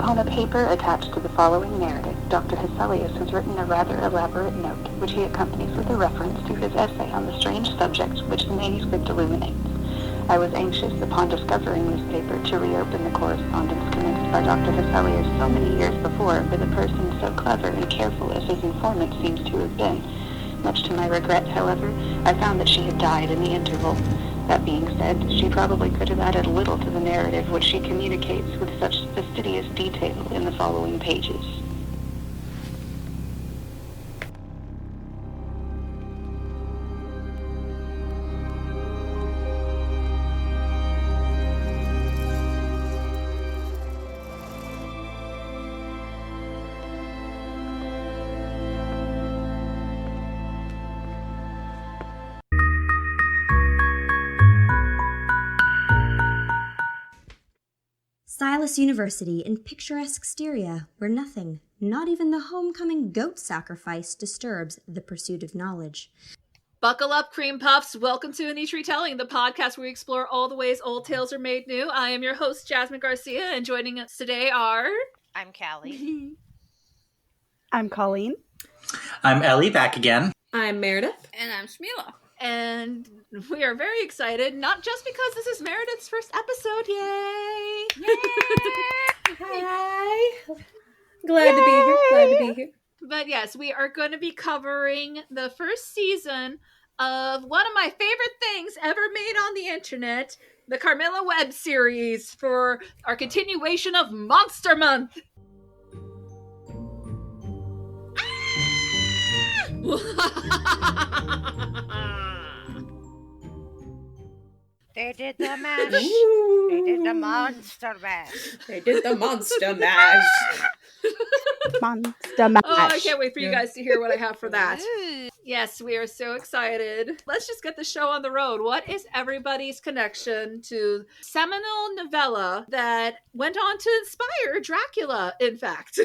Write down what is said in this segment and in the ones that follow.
Upon a paper attached to the following narrative, Dr. Hesselius has written a rather elaborate note, which he accompanies with a reference to his essay on the strange subjects which the manuscript illuminates. I was anxious, upon discovering this paper, to reopen the correspondence commenced by Dr. Hesselius so many years before with a person so clever and careful as his informant seems to have been. Much to my regret, however, I found that she had died in the interval. That being said, she probably could have added little to the narrative which she communicates with such fastidious detail in the following pages. Silas University in picturesque Styria, where nothing, not even the homecoming goat sacrifice, disturbs the pursuit of knowledge. Buckle up, Creampuffs. Welcome to A Niche Retelling, the podcast where we explore all the ways old tales are made new. I am your host, Jasmine Garcia, and joining us today are... I'm Callie. I'm Colleen. I'm Ellie, back again. I'm Meredith. And I'm Shmila. And we are very excited, not just because this is Meredith's first episode, yay! Hi! Glad to be here. But yes, we are going to be covering the first season of one of my favorite things ever made on the internet, the Carmilla web series, for our continuation of Monster Month. They did the mash. They did the monster mash. They did the monster mash. Monster mash. Oh, I can't wait for you guys to hear what I have for that. Yes, we are so excited. Let's just get the show on the road. What is everybody's connection to seminal novella that went on to inspire Dracula, in fact?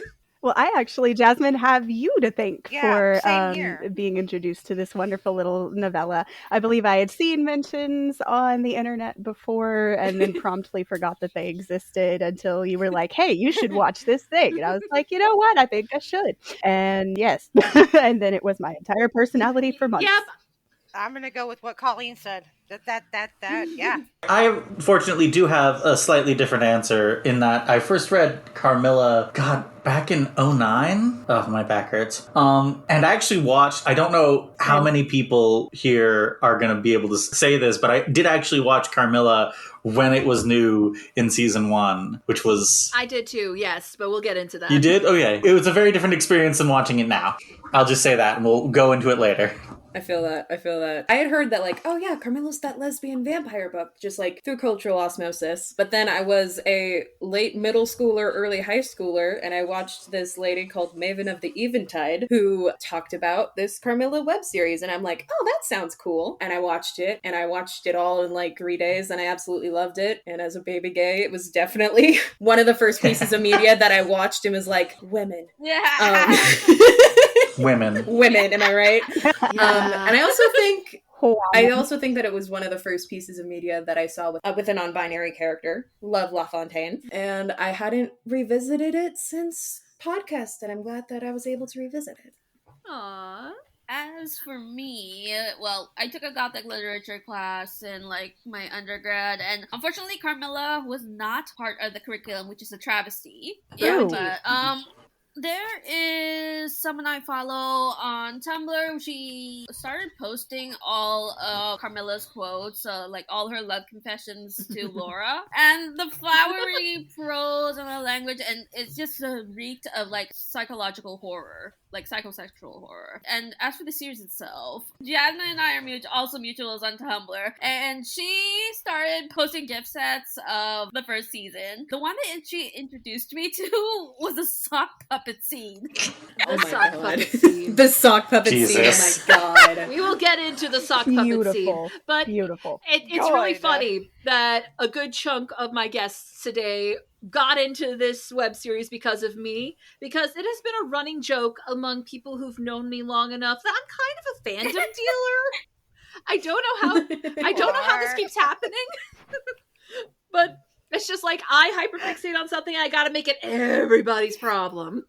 Well, I actually, Jasmine, have you to thank for same here. being introduced to this wonderful little novella. I believe I had seen mentions on the internet before and then promptly forgot that they existed until you were like, hey, you should watch this thing. And I was like, you know what? I think I should. And yes. And then it was my entire personality for months. Yep. I'm going to go with what Colleen said. That, yeah. I fortunately do have a slightly different answer in that I first read Carmilla, back in 2009. Oh, my back hurts. And I actually watched, I don't know how many people here are going to be able to say this, but I did actually watch Carmilla when it was new in season 1, which was... I did too, yes, but we'll get into that. You did? Okay. It was a very different experience than watching it now. I'll just say that, and we'll go into it later. I feel that. I had heard that, like, oh yeah, Carmilla's that lesbian vampire book, just like through cultural osmosis. But then I was a late middle schooler, early high schooler, and I watched this lady called Maven of the Eventide who talked about this Carmilla web series, and I'm like, oh, that sounds cool. And I watched it all in like 3 days, and I absolutely loved it. And as a baby gay, it was definitely one of the first pieces of media that I watched and was like, women. Yeah. Women, am I right? And I also think that it was one of the first pieces of media that I saw with a non-binary character. Love LaFontaine. And I hadn't revisited it since podcast, and I'm glad that I was able to revisit it. Aww. As for me, well, I took a Gothic literature class in like my undergrad, and unfortunately Carmilla was not part of the curriculum, which is a travesty. Ooh. Yeah, but there is someone I follow on Tumblr. She started posting all of Carmilla's quotes, like all her love confessions to Laura. And the flowery prose and the language, and it's just a reeked of like psychological horror, like psychosexual horror. And as for the series itself, Jasmine and I are also mutuals on Tumblr, and she started posting gift sets of the first season. The one that she introduced me to was a sock puppet scene. Oh The my sock God. puppet scene. The sock puppet Jesus. scene. Oh my God. We will get into the sock puppet Beautiful. scene. But Beautiful. it's really funny that a good chunk of my guests today got into this web series because of me, because it has been a running joke among people who've known me long enough that I'm kind of a fandom dealer. I don't know how this keeps happening. But It's just like I hyperfixate on something, I gotta make it everybody's problem.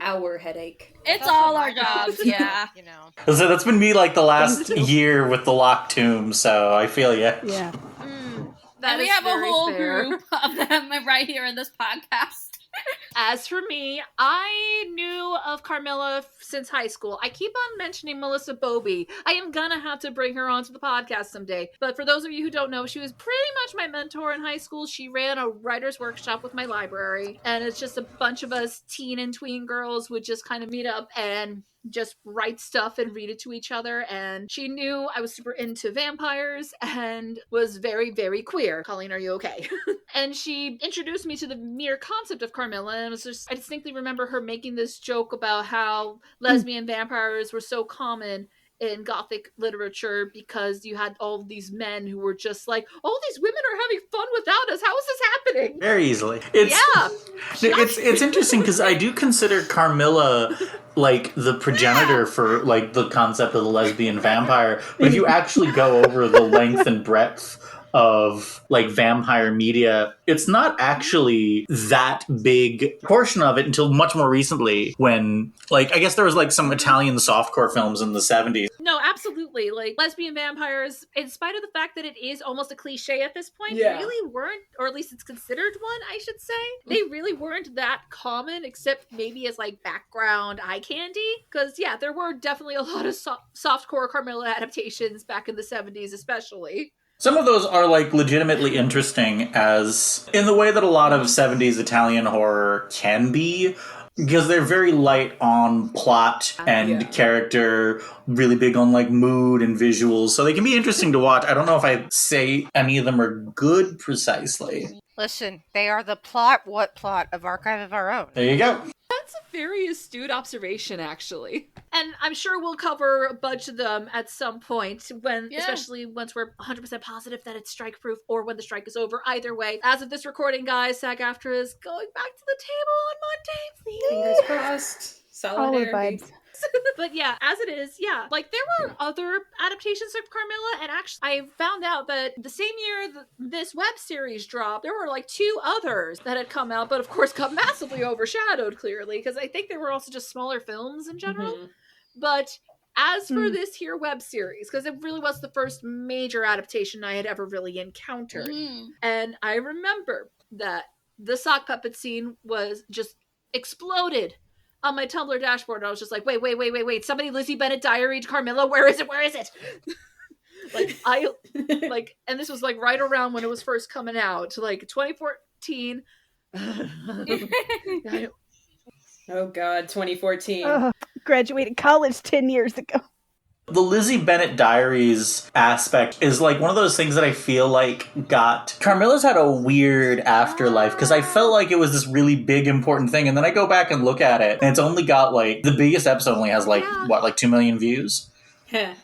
Our headache. It's also all my our jobs, yeah. You know. So that's been me like the last year with the locked tomb, so I feel you. Yeah. That And we is have a very whole fair. group of them right here in this podcast. As for me, I knew of Carmilla since high school. I keep on mentioning Melissa Bobby. I am gonna have to bring her onto the podcast someday. But for those of you who don't know, she was pretty much my mentor in high school. She ran a writer's workshop with my library. And it's just a bunch of us teen and tween girls would just kind of meet up and just write stuff and read it to each other. And she knew I was super into vampires and was very, very queer. Colleen, are you okay? And she introduced me to the mere concept of Carmilla, and it was just, I distinctly remember her making this joke about how lesbian vampires were so common in Gothic literature because you had all these men who were just like, oh, these women are having fun without us. How is this happening? Very easily. It's interesting because I do consider Carmilla like the progenitor for like the concept of the lesbian vampire. But if you actually go over the length and breadth of like vampire media, it's not actually that big portion of it until much more recently when like I guess there was like some Italian softcore films in the 70s. No, absolutely. Like lesbian vampires, in spite of the fact that it is almost a cliche at this point, Yeah. really weren't, or at least it's considered one, I should say. They really weren't that common, except maybe as like background eye candy. Because yeah, there were definitely a lot of softcore Carmilla adaptations back in the 70s especially. Some of those are like legitimately interesting as in the way that a lot of 70s Italian horror can be, because they're very light on plot and character, really big on like mood and visuals, so they can be interesting to watch. I don't know if I'd say any of them are good precisely. Listen, they are the plot of Archive of Our Own. There you go. That's a very astute observation, actually. And I'm sure we'll cover a bunch of them at some point, especially once we're 100% positive that it's strike-proof or when the strike is over. Either way, as of this recording, guys, SAG-AFTRA is going back to the table on Monday. Please. Fingers crossed. All the Solidarity. vibes. But yeah, as it is, yeah. Like, there were other adaptations of Carmilla, and actually, I found out that the same year this web series dropped, there were like 2 others that had come out, but of course got massively overshadowed, clearly, because I think they were also just smaller films in general. Mhm. But as for this here web series, because it really was the first major adaptation I had ever really encountered, and I remember that the sock puppet scene was just exploded on my Tumblr dashboard. I was just like, wait, somebody Lizzie Bennet diaried Carmilla, where is it? And this was like right around when it was first coming out, like 2014. Oh god, 2014. Graduated college 10 years ago. The Lizzie Bennet Diaries aspect is like one of those things that I feel like Carmilla's had a weird afterlife, because I felt like it was this really big important thing, and then I go back and look at it and it's only got like the biggest episode only has like 2 million views,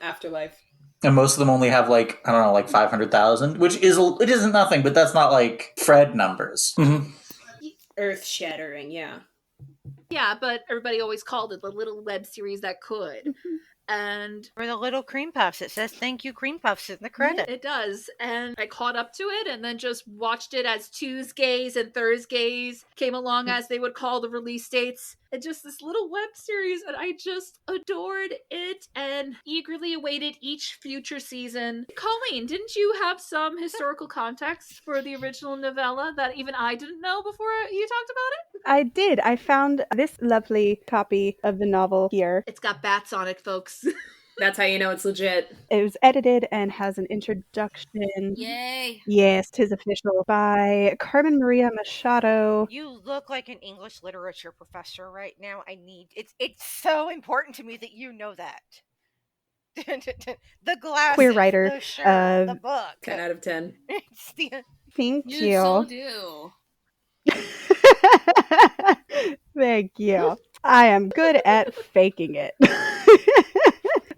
Afterlife. and most of them only have like I don't know, like 500,000, which it isn't nothing, but that's not like Fred numbers. Earth shattering, yeah. Yeah, but everybody always called it the little web series that could. And For the little Creampuffs, it says thank you Creampuffs in the credit. it does. And I caught up to it and then just watched it as Tuesdays and Thursdays came along, as they would call the release dates. And just this little web series, and I just adored it and eagerly awaited each future season. Colleen, didn't you have some historical context for the original novella that even I didn't know before you talked about it? I did. I found this lovely copy of the novel here. It's got bats on it, folks. That's how you know it's legit. It was edited and has an introduction. Yay. Yes, 'tis official. By Carmen Maria Machado. You look like an English literature professor right now. It's so important to me that you know that. The glasses, Queer writer, the shirt, the book. 10 out of 10. It's the- Thank You you. so do. Thank you. I am good at faking it.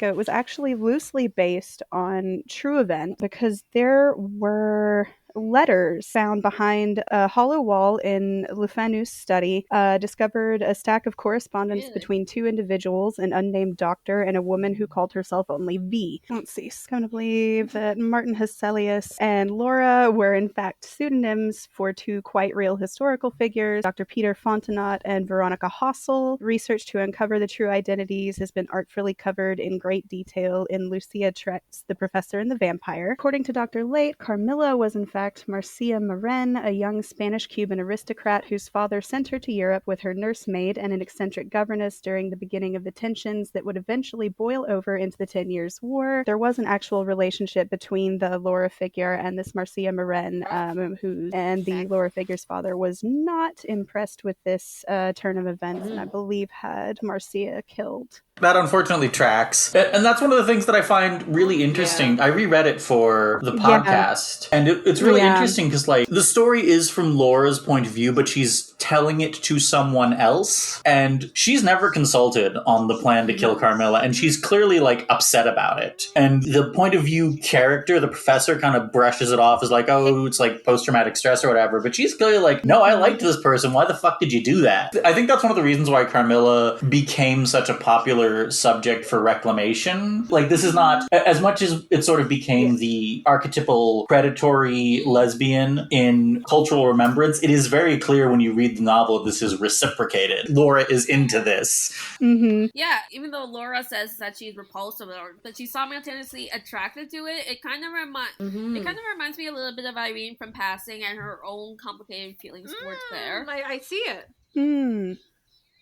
It was actually loosely based on true event because there were letters found behind a hollow wall in Lufanus' study discovered a stack of correspondence between two individuals, an unnamed doctor and a woman who called herself only V. Let's see, I'm going to believe that Martin Hesselius and Laura were in fact pseudonyms for two quite real historical figures, Dr. Peter Fontenot and Veronica Hossel. Research to uncover the true identities has been artfully covered in great detail in Lucia Trett's The Professor and the Vampire. According to Dr. Late, Carmilla was in fact Marcia Maren, a young Spanish-Cuban aristocrat whose father sent her to Europe with her nursemaid and an eccentric governess during the beginning of the tensions that would eventually boil over into the 10 Years' War. There was an actual relationship between the Laura figure and this Marcia Maren, and the Laura figure's father was not impressed with this turn of events, and I believe had Marcia killed. That unfortunately tracks. And that's one of the things that I find really interesting. I reread it for the podcast. And it's really interesting because, like, the story is from Laura's point of view, but she's telling it to someone else. And she's never consulted on the plan to kill Carmilla. And she's clearly, like, upset about it. And the point of view character, the professor, kind of brushes it off as like, oh, it's like post-traumatic stress or whatever. But she's clearly like, no, I liked this person. Why the fuck did you do that? I think that's one of the reasons why Carmilla became such a popular subject for reclamation. Like, this is not, as much as it sort of became the archetypal predatory lesbian in cultural remembrance, it is very clear when you read the novel this is reciprocated. Laura is into this. Yeah, even though Laura says that she's repulsive, but she's simultaneously attracted to it, it kind of reminds me a little bit of Irene from Passing and her own complicated feelings towards Claire. I see it.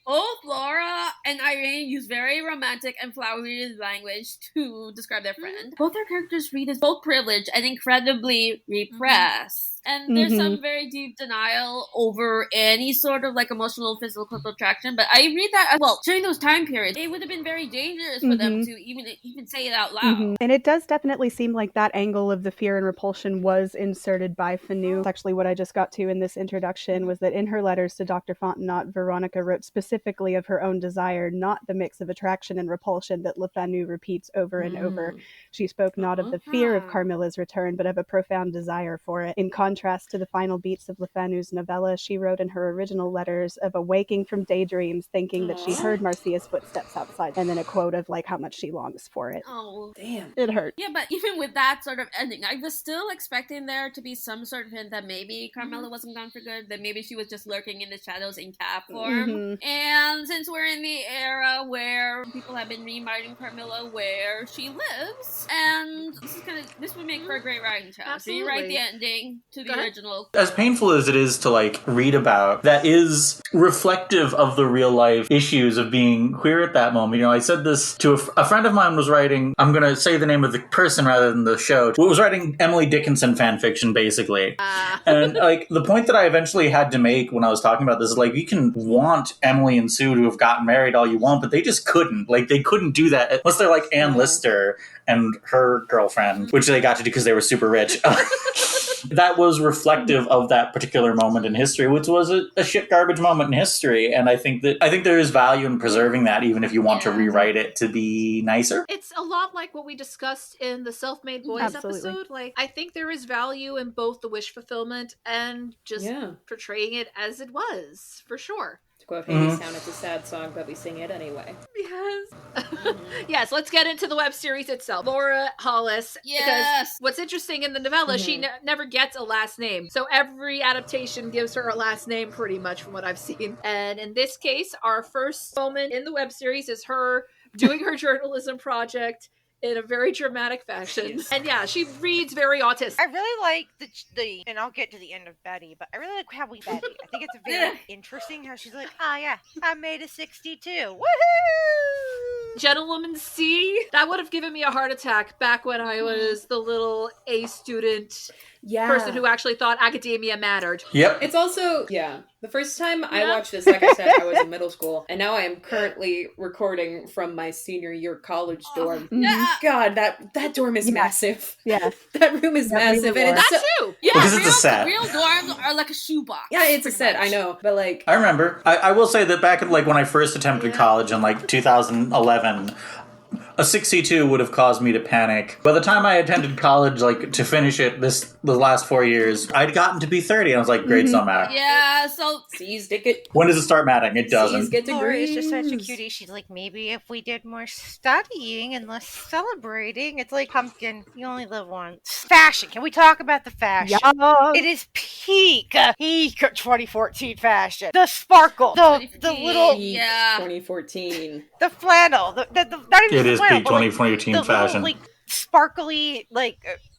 Both Laura and Irene use very romantic and flowery language to describe their friend. Both their characters read as both privileged and incredibly repressed. And there's some very deep denial over any sort of like emotional physical attraction. But I read that, well, during those time periods, it would have been very dangerous for them to even say it out loud. And it does definitely seem like that angle of the fear and repulsion was inserted by Fanu. That's actually what I just got to in this introduction, was that in her letters to Dr. Fontenot, Veronica wrote specifically of her own desire, not the mix of attraction and repulsion that Le Fanu repeats over and over. She spoke not of the fear of Carmilla's return, but of a profound desire for it. In contrast to the final beats of Le Fanu's novella, she wrote in her original letters of awaking from daydreams, thinking that she heard Marcia's footsteps outside, and then a quote of like how much she longs for it. Oh, damn. It hurt. Yeah, but even with that sort of ending, I was still expecting there to be some sort of hint that maybe Carmilla wasn't gone for good, that maybe she was just lurking in the shadows in cat form. And since we're in the era where people have been rewriting Carmilla where she lives, and this would make for a great writing challenge. Rewrite the ending to the original. As painful as it is to like read about, that is reflective of the real life issues of being queer at that moment. You know, I said this to a friend of mine was writing, I'm going to say the name of the person rather than the show, who was writing Emily Dickinson fan fiction, basically. And like the point that I eventually had to make when I was talking about this is like, you can want Emily and Sue to have gotten married all you want, but they just couldn't. Like, they couldn't do that unless they're like Ann Lister and her girlfriend, which they got to do because they were super rich. That was reflective of that particular moment in history, which was a shit garbage moment in history. And I think there is value in preserving that, even if you want to rewrite it to be nicer. It's a lot like what we discussed in the Self-Made Boys episode. Like, I think there is value in both the wish fulfillment and just portraying it as it was, for sure. To quote Hadestown, it's a sad song, but we sing it anyway. Yes. Yes, let's get into the web series itself. Laura Hollis. Yes. Because what's interesting in the novella, she never gets a last name. So every adaptation gives her a last name pretty much from what I've seen. And in this case, our first moment in the web series is her doing her journalism project in a very dramatic fashion. Yes. And yeah, she reads very autistic. I really like the and I'll get to the end of Betty, but I really like how we Betty. I think it's very interesting how she's like, oh yeah, I made a 62. Woohoo! Gentlewoman C, that would have given me a heart attack back when I was the little A student person who actually thought academia mattered. Yep. It's also, the first time I watched this, like I said, I was in middle school, and now I am currently recording from my senior year college dorm. God, that dorm is massive. Yeah. That room is massive. And it's too. Yeah, because it's a set. Real dorms are like a shoebox. Yeah, it's a set, I know. But like, I remember. I will say that back at like when I first attempted college in like 2011, a 62 would have caused me to panic. By the time I attended college, like, to finish it the last 4 years, I'd gotten to be 30, and I was like, grades don't matter. Yeah, so... C's get... When does it start mattering? It doesn't. C's get Lori is degrees. just such a cutie. She's like, maybe if we did more studying and less celebrating. It's like, pumpkin, you only live once. Fashion. Can we talk about the fashion? Yeah. It is peak 2014 fashion. The sparkle. The little... Yeah. 2014. The flannel. The not even It the is flannel, peak but, like, 2014 the fashion. little, like, sparkly, like...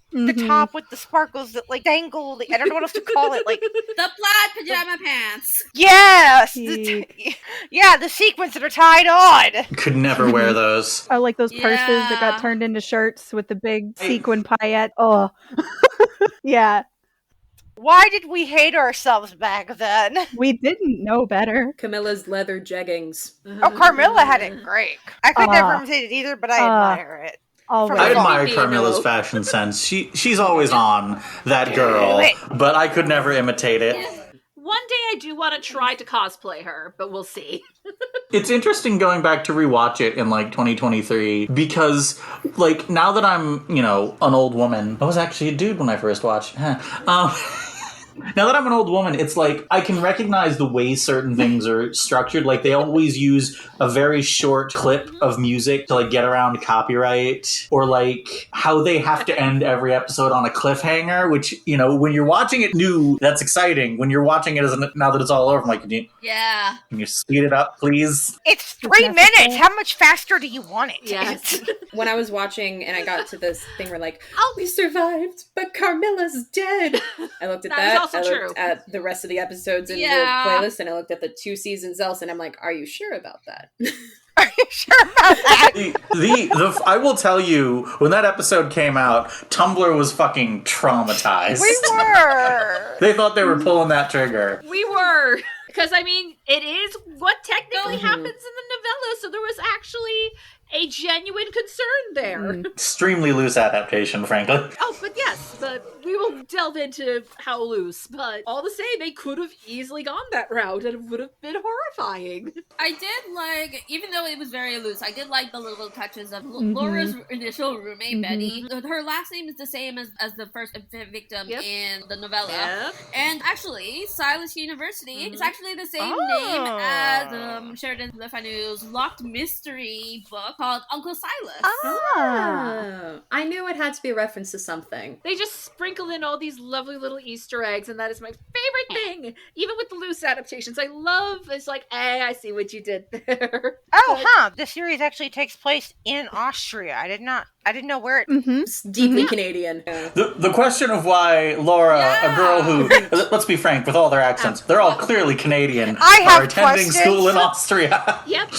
The top with the sparkles that like dangle. I don't know what else to call it. Like The plaid pajama pants. yes, Peak. the sequins that are tied on. Could never wear those. Oh, like those purses that got Yeah. turned into shirts with the big sequin paillette. Oh. Yeah. Why did we hate ourselves back then? We didn't know better. Camilla's leather jeggings. Oh, Carmilla had it great. I could never imitate it either, but I admire it. Always. I From admire Female. Carmilla's fashion sense. She's always on, that girl, but I could never imitate it. One day I do want to try to cosplay her, but we'll see. It's interesting going back to rewatch it in like 2023 because like now that I'm, an old woman, I was actually a dude when I first watched. Now that I'm an old woman, it's like I can recognize the way certain things are structured. Like they always use a very short clip of music to like get around copyright, or like how they have to end every episode on a cliffhanger, which, when you're watching it new, that's exciting. When you're watching it now that it's all over, I'm like, can you speed it up, please? It's 3 minutes. How much faster do you want it? Yes. When I was watching and I got to this thing where like, we survived, but Carmilla's dead. I looked at That that. is also I looked true. at the rest of the episodes in Yeah. the playlist, and I looked at the 2 seasons else, and I'm like, are you sure about that? Are you sure about that? I will tell you, when that episode came out, Tumblr was fucking traumatized. We were. They thought they were pulling that trigger. We were. Because, it is what technically happens in the novella, so there was actually a genuine concern there. Extremely loose adaptation, frankly. Oh, but yes, but we will delve into how loose. But all the same, they could have easily gone that route and it would have been horrifying. I did like, even though it was very loose, I did like the little touches of Laura's initial roommate, Betty. Her last name is the same as the first victim in the novella. Yep. And actually, Silas University is actually the same name as Sheridan Le Fanu's locked mystery book called Uncle Silas. Oh. I knew it had to be a reference to something. They just sprinkle in all these lovely little Easter eggs, and that is my favorite thing. Even with the loose adaptations, I love. It's like, hey, I see what you did there. The series actually takes place in Austria. I didn't know where it. It's deeply Canadian. The question of why Laura, a girl who, let's be frank, with all their accents, they're all clearly Canadian, I have are attending questions. school in Austria. Yep.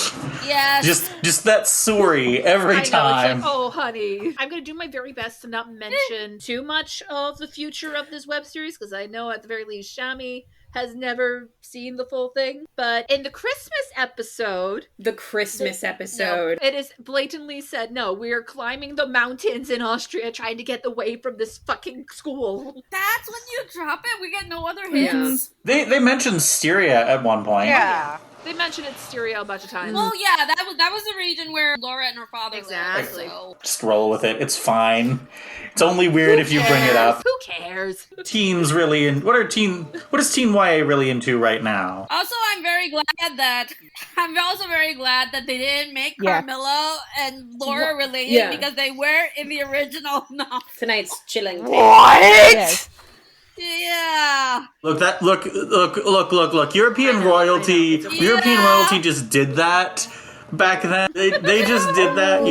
Yes. Just that sorry every I know, time. it's like, oh, honey. I'm going to do my very best to not mention too much of the future of this web series, because I know at the very least Shami has never seen the full thing. But in the Christmas episode... The Christmas episode. No, it is blatantly said, no, we're climbing the mountains in Austria trying to get away from this fucking school. That's when you drop it. We get no other hints. They mentioned Styria at one point. Yeah. They mentioned it stereo a bunch of times. Well, yeah, that was the region where Laura and her father Exactly. lived. So. Just roll with it. It's fine. It's only weird if you bring it up. Who cares? Teens really what is teen YA really into right now? Also, I'm also very glad that they didn't make Carmilla and Laura related because they were in the original novel. Tonight's chilling. What? Yes. Yeah. Look. European royalty just did that back then. They just did that,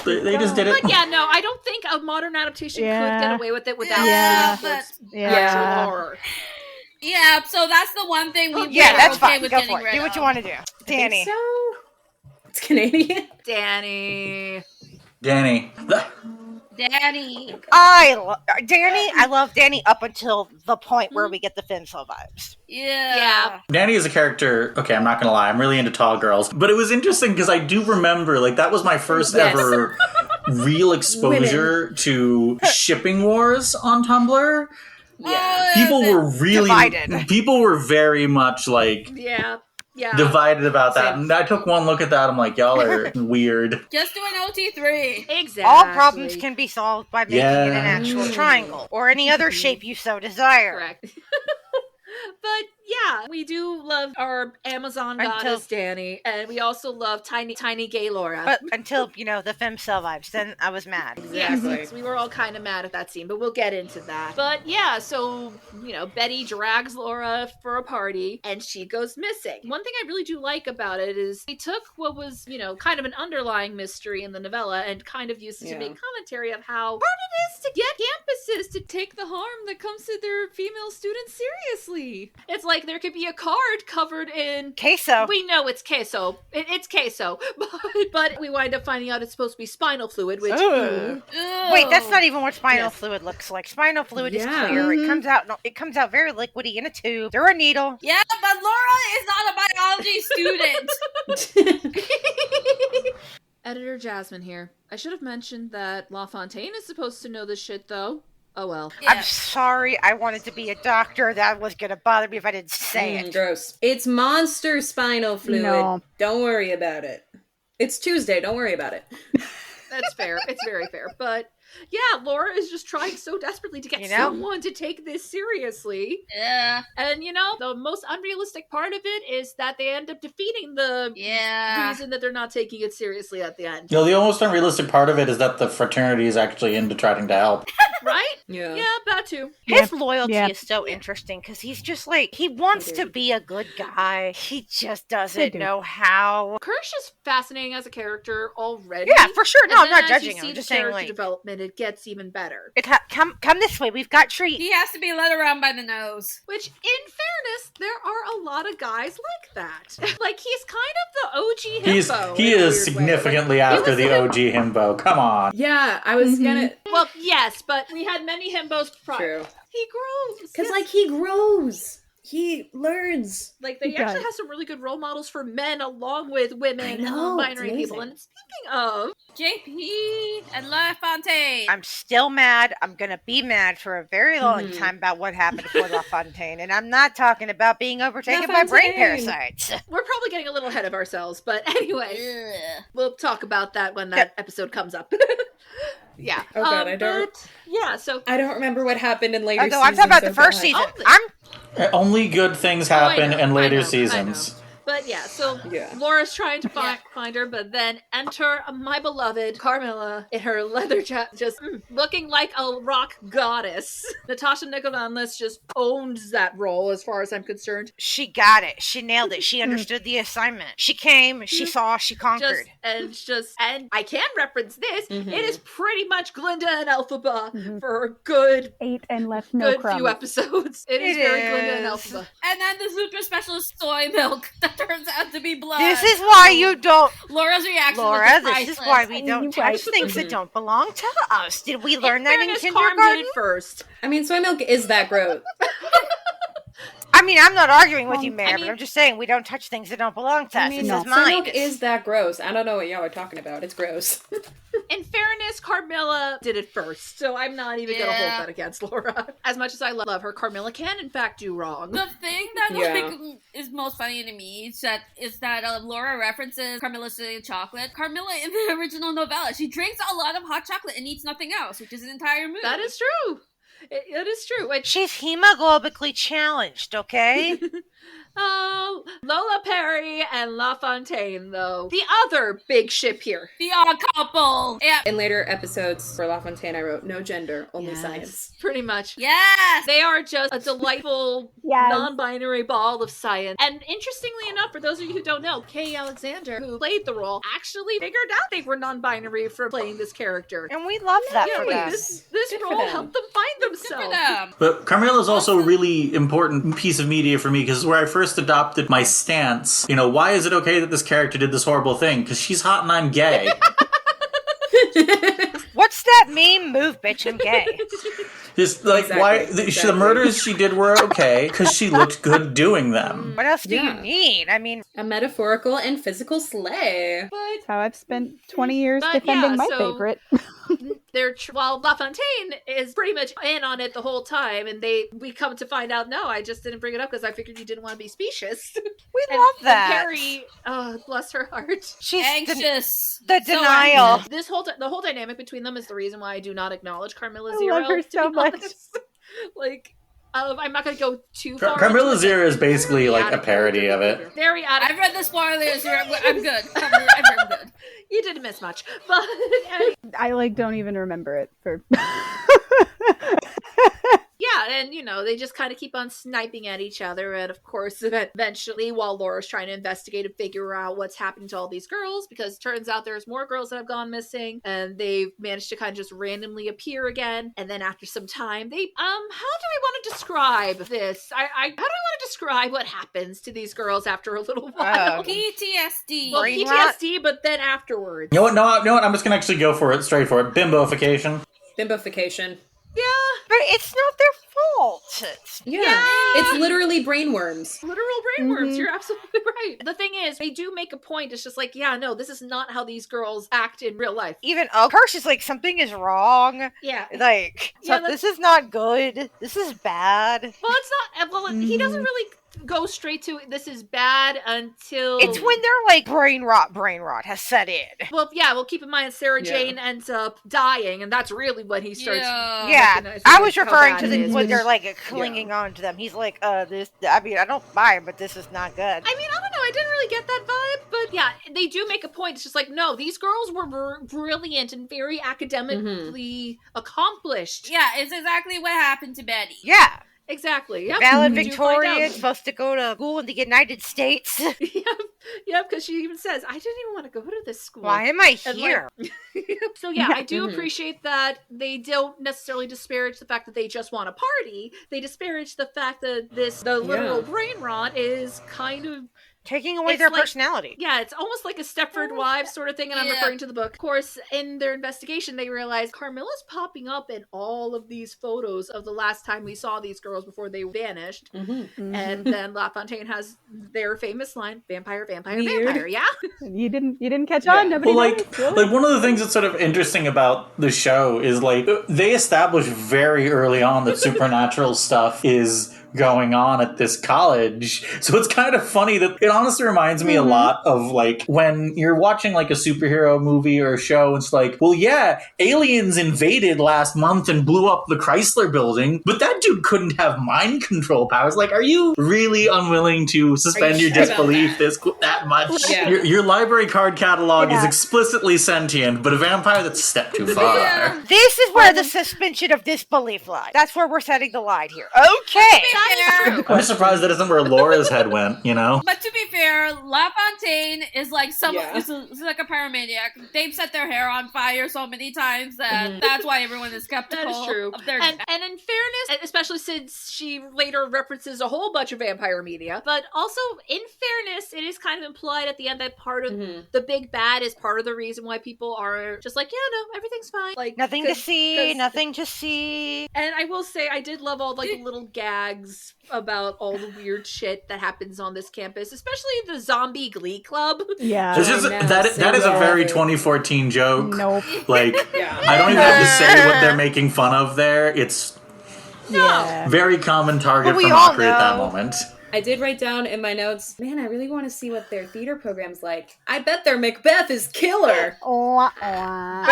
they just did it. But yeah, no, I don't think a modern adaptation could get away with it without Yeah. horror. Yeah, so that's the one thing we that's okay fine. with Go getting for it. rid Do of. what you want to do. Danny. So it's Canadian. Danny. Danny. I love Danny up until the point where we get the Finsel vibes. Yeah. Danny is a character, okay, I'm not gonna lie, I'm really into tall girls. But it was interesting because I do remember, that was my first ever real exposure to shipping wars on Tumblr. Yeah. People were really divided. People were very much Yeah. divided about that. Same. And I took one look at that. I'm like, y'all are weird. Just do an OT3. Exactly. All problems can be solved by making it an Yeah. actual triangle or any other shape you so desire. Correct. But yeah, we do love our Amazon goddess Danny, and we also love tiny gay Laura. But until, the femcel vibes, then I was mad. Exactly. So we were all kind of mad at that scene, but we'll get into that. But yeah, so, Betty drags Laura for a party, and she goes missing. One thing I really do like about it is they took what was, kind of an underlying mystery in the novella and kind of used it to make commentary of how hard it is to get campuses to take the harm that comes to their female students seriously. It's like there could be a card covered in queso. We know it's queso. It's queso, but we wind up finding out it's supposed to be spinal fluid, which wait, that's not even what spinal fluid looks like. Spinal fluid is clear. Mm-hmm. It comes out very liquidy in a tube through a needle. Yeah, but Laura is not a biology student. Editor Jasmine here. I should have mentioned that LaFontaine is supposed to know this shit, though. Oh well. Yeah. I'm sorry. I wanted to be a doctor. That was gonna bother me if I didn't say it. Gross. It's monster spinal fluid. No. Don't worry about it. It's Tuesday. Don't worry about it. That's fair. It's very fair. But yeah, Laura is just trying so desperately to get someone to take this seriously. Yeah. And the most unrealistic part of it is that they end up defeating the reason that they're not taking it seriously at the end. The almost unrealistic part of it is that the fraternity is actually into trying to help. Right? Yeah. Yeah, that too. His loyalty is so interesting because he's just like, he wants to be a good guy. He just doesn't know how. Kirsch is fascinating as a character already. Yeah, for sure. No, And I'm not then as judging you him. see I'm just the saying, character like, development, it gets even better. Come this way. We've got treat. He has to be led around by the nose. Which, in fairness, there are a lot of guys like that. Like, he's kind of the OG himbo. He is significantly after the OG himbo. Come on. Yeah, I was gonna... Well, yes, but we had many himbos prior. True. He grows. Because, he grows. He learns. Like, they actually have some really good role models for men along with women and non-binary people. And speaking of... JP and LaFontaine. I'm still mad. I'm going to be mad for a very long time about what happened to LaFontaine. And I'm not talking about being overtaken by brain parasites. We're probably getting a little ahead of ourselves. But anyway, we'll talk about that when that episode comes up. Yeah. Oh god, I don't. Yeah, so I don't remember what happened in later seasons. I'm talking about the first season. Only good things happen in later seasons. But yeah, so Laura's trying to find her, but then enter my beloved Carmilla in her leather jacket, just looking like a rock goddess. Natasha Negovanlis just owns that role as far as I'm concerned. She got it. She nailed it. She understood the assignment. She came, she saw, she conquered. And I can reference this. It is pretty much Glinda and Elphaba for a good 8 and left no good few episodes. It is very Glinda and Elphaba. And then the super specialist soy milk that turns out to be blood. This is why you don't... Laura's reaction Laura, was this is why we don't touch things that don't belong to us. Did we learn that in kindergarten? Carm did it first. I mean, soy milk is that gross. I mean, I'm not arguing with you, Mary, but I'm just saying we don't touch things that don't belong to us. This is soy mine. milk is that gross. I don't know what y'all are talking about. It's gross. In fairness, Carmilla did it first, so I'm not even going to hold that against Laura. As much as I love her, Carmilla can, in fact, do wrong. The thing that is most funny to me is that Laura references Carmilla's chocolate. Carmilla, in the original novella, she drinks a lot of hot chocolate and eats nothing else, which is an entire movie. That is true. It is true. She's hemoglobically challenged, okay? Oh, Lola Perry and LaFontaine, though. The other big ship here. The odd couple. Yeah. In later episodes for LaFontaine, I wrote, no gender, only science. Pretty much. Yes! They are just a delightful non-binary ball of science. And interestingly enough, for those of you who don't know, Kay Alexander, who played the role, actually figured out they were non-binary for playing this character. And we love that for them. This role helped them find themselves. But Carmilla is also a really important piece of media for me because where I first adopted my stance, why is it okay that this character did this horrible thing? Because she's hot and I'm gay. What's that meme? Move, bitch, I'm gay. Just why the murders she did were okay because she looked good doing them. What else do you need? I mean, a metaphorical and physical slay. That's how I've spent 20 years defending my favorite. while LaFontaine is pretty much in on it the whole time, and we come to find out, no, I just didn't bring it up because I figured you didn't want to be specious. We love that. And Carrie, oh, bless her heart. She's anxious. The denial. The whole dynamic between them is the reason why I do not acknowledge Carmilla I Zero. love her so much. Like, I'm not going to go too far. Carmilla Zero is basically like a parody of it. Very out of I've read the spoilers. I'm good. I'm good. You didn't miss much, but I don't even remember it for. yeah, and they just kind of keep on sniping at each other, and of course, eventually, while Laura's trying to investigate and figure out what's happening to all these girls, because it turns out there's more girls that have gone missing, and they've managed to kind of just randomly appear again, and then after some time, how do I want to describe this? How do I want to describe what happens to these girls after a little while? PTSD. Well, Brain PTSD, but then afterwards. You know what? No, I'm just gonna actually go for it, straight for it. Bimboification. Bimbofication. Yeah. But it's not their fault. Yeah. It's literally brainworms. Literal brainworms. You're absolutely right. The thing is, they do make a point. It's just like, yeah, no, this is not how these girls act in real life. Even Kirsch is like, something is wrong. Yeah. Like, Yeah, this is not good. This is bad. Well, it's not. Well, he doesn't really go straight to this is bad until It's when they're like brain rot has set in. Well, yeah. Well, keep in mind Sarah Jane ends up dying, and that's really when he starts. Yeah, I was how referring bad to it is, when which- they're like clinging on to them. He's like, this. I mean, I don't buy it, but this is not good. I mean, I don't know. I didn't really get that vibe, but yeah, they do make a point. It's just like, no, these girls were brilliant and very academically accomplished. Yeah, it's exactly what happened to Betty. Yeah. Exactly. Yep. Valedictorian, supposed to go to school in the United States. Yep, because she even says, I didn't even want to go to this school. Why am I And, here? So yeah, I do appreciate that they don't necessarily disparage the fact that they just want a party. They disparage the fact that the literal brain rot is kind of Taking away It's their like- personality. yeah, it's almost like a Stepford Wives sort of thing, and I'm Yeah. referring to the book. Of course, in their investigation, they realize Carmilla's popping up in all of these photos of the last time we saw these girls before they vanished. And then LaFontaine has their famous line, vampire, vampire, Weird. vampire, yeah? You didn't catch on. Nobody Well, noticed, really? like one of the things that's sort of interesting about the show is like they establish very early on that supernatural stuff is going on at this college. So it's kind of funny that it honestly reminds me a lot of like when you're watching like a superhero movie or a show, it's like, well, yeah, aliens invaded last month and blew up the Chrysler building, but that dude couldn't have mind control powers. Like, are you really unwilling to suspend you your sure about disbelief that much? Yeah. Your library card catalog is Yeah. explicitly sentient, but a vampire, that's a step too far. Yeah. This is where the suspension of disbelief lies. That's where we're setting the line here. Okay. That I'm just surprised that isn't where Laura's head went, you know? But to be fair, LaFontaine is like Yeah. is like a pyromaniac. They've set their hair on fire so many times that that's why everyone is skeptical. That is true. Of their And in fairness, especially since she later references a whole bunch of vampire media, but also in fairness, it is kind of implied at the end that part of the big bad is part of the reason why people are just like, yeah, no, everything's fine. Like Nothing to 'cause- see, 'cause- nothing to see. And I will say, I did love all like the little gags about all the weird shit that happens on this campus, especially the zombie glee club. Yeah. It's just, I know, that is a so very bad. 2014 joke. Nope. Like, Yeah. I don't even have to say what they're making fun of there. It's Yeah. very common target But we for all mockery at that know. moment. I did write down in my notes, man, I really want to see what their theater program's like. I bet their Macbeth is killer. Wah, wah.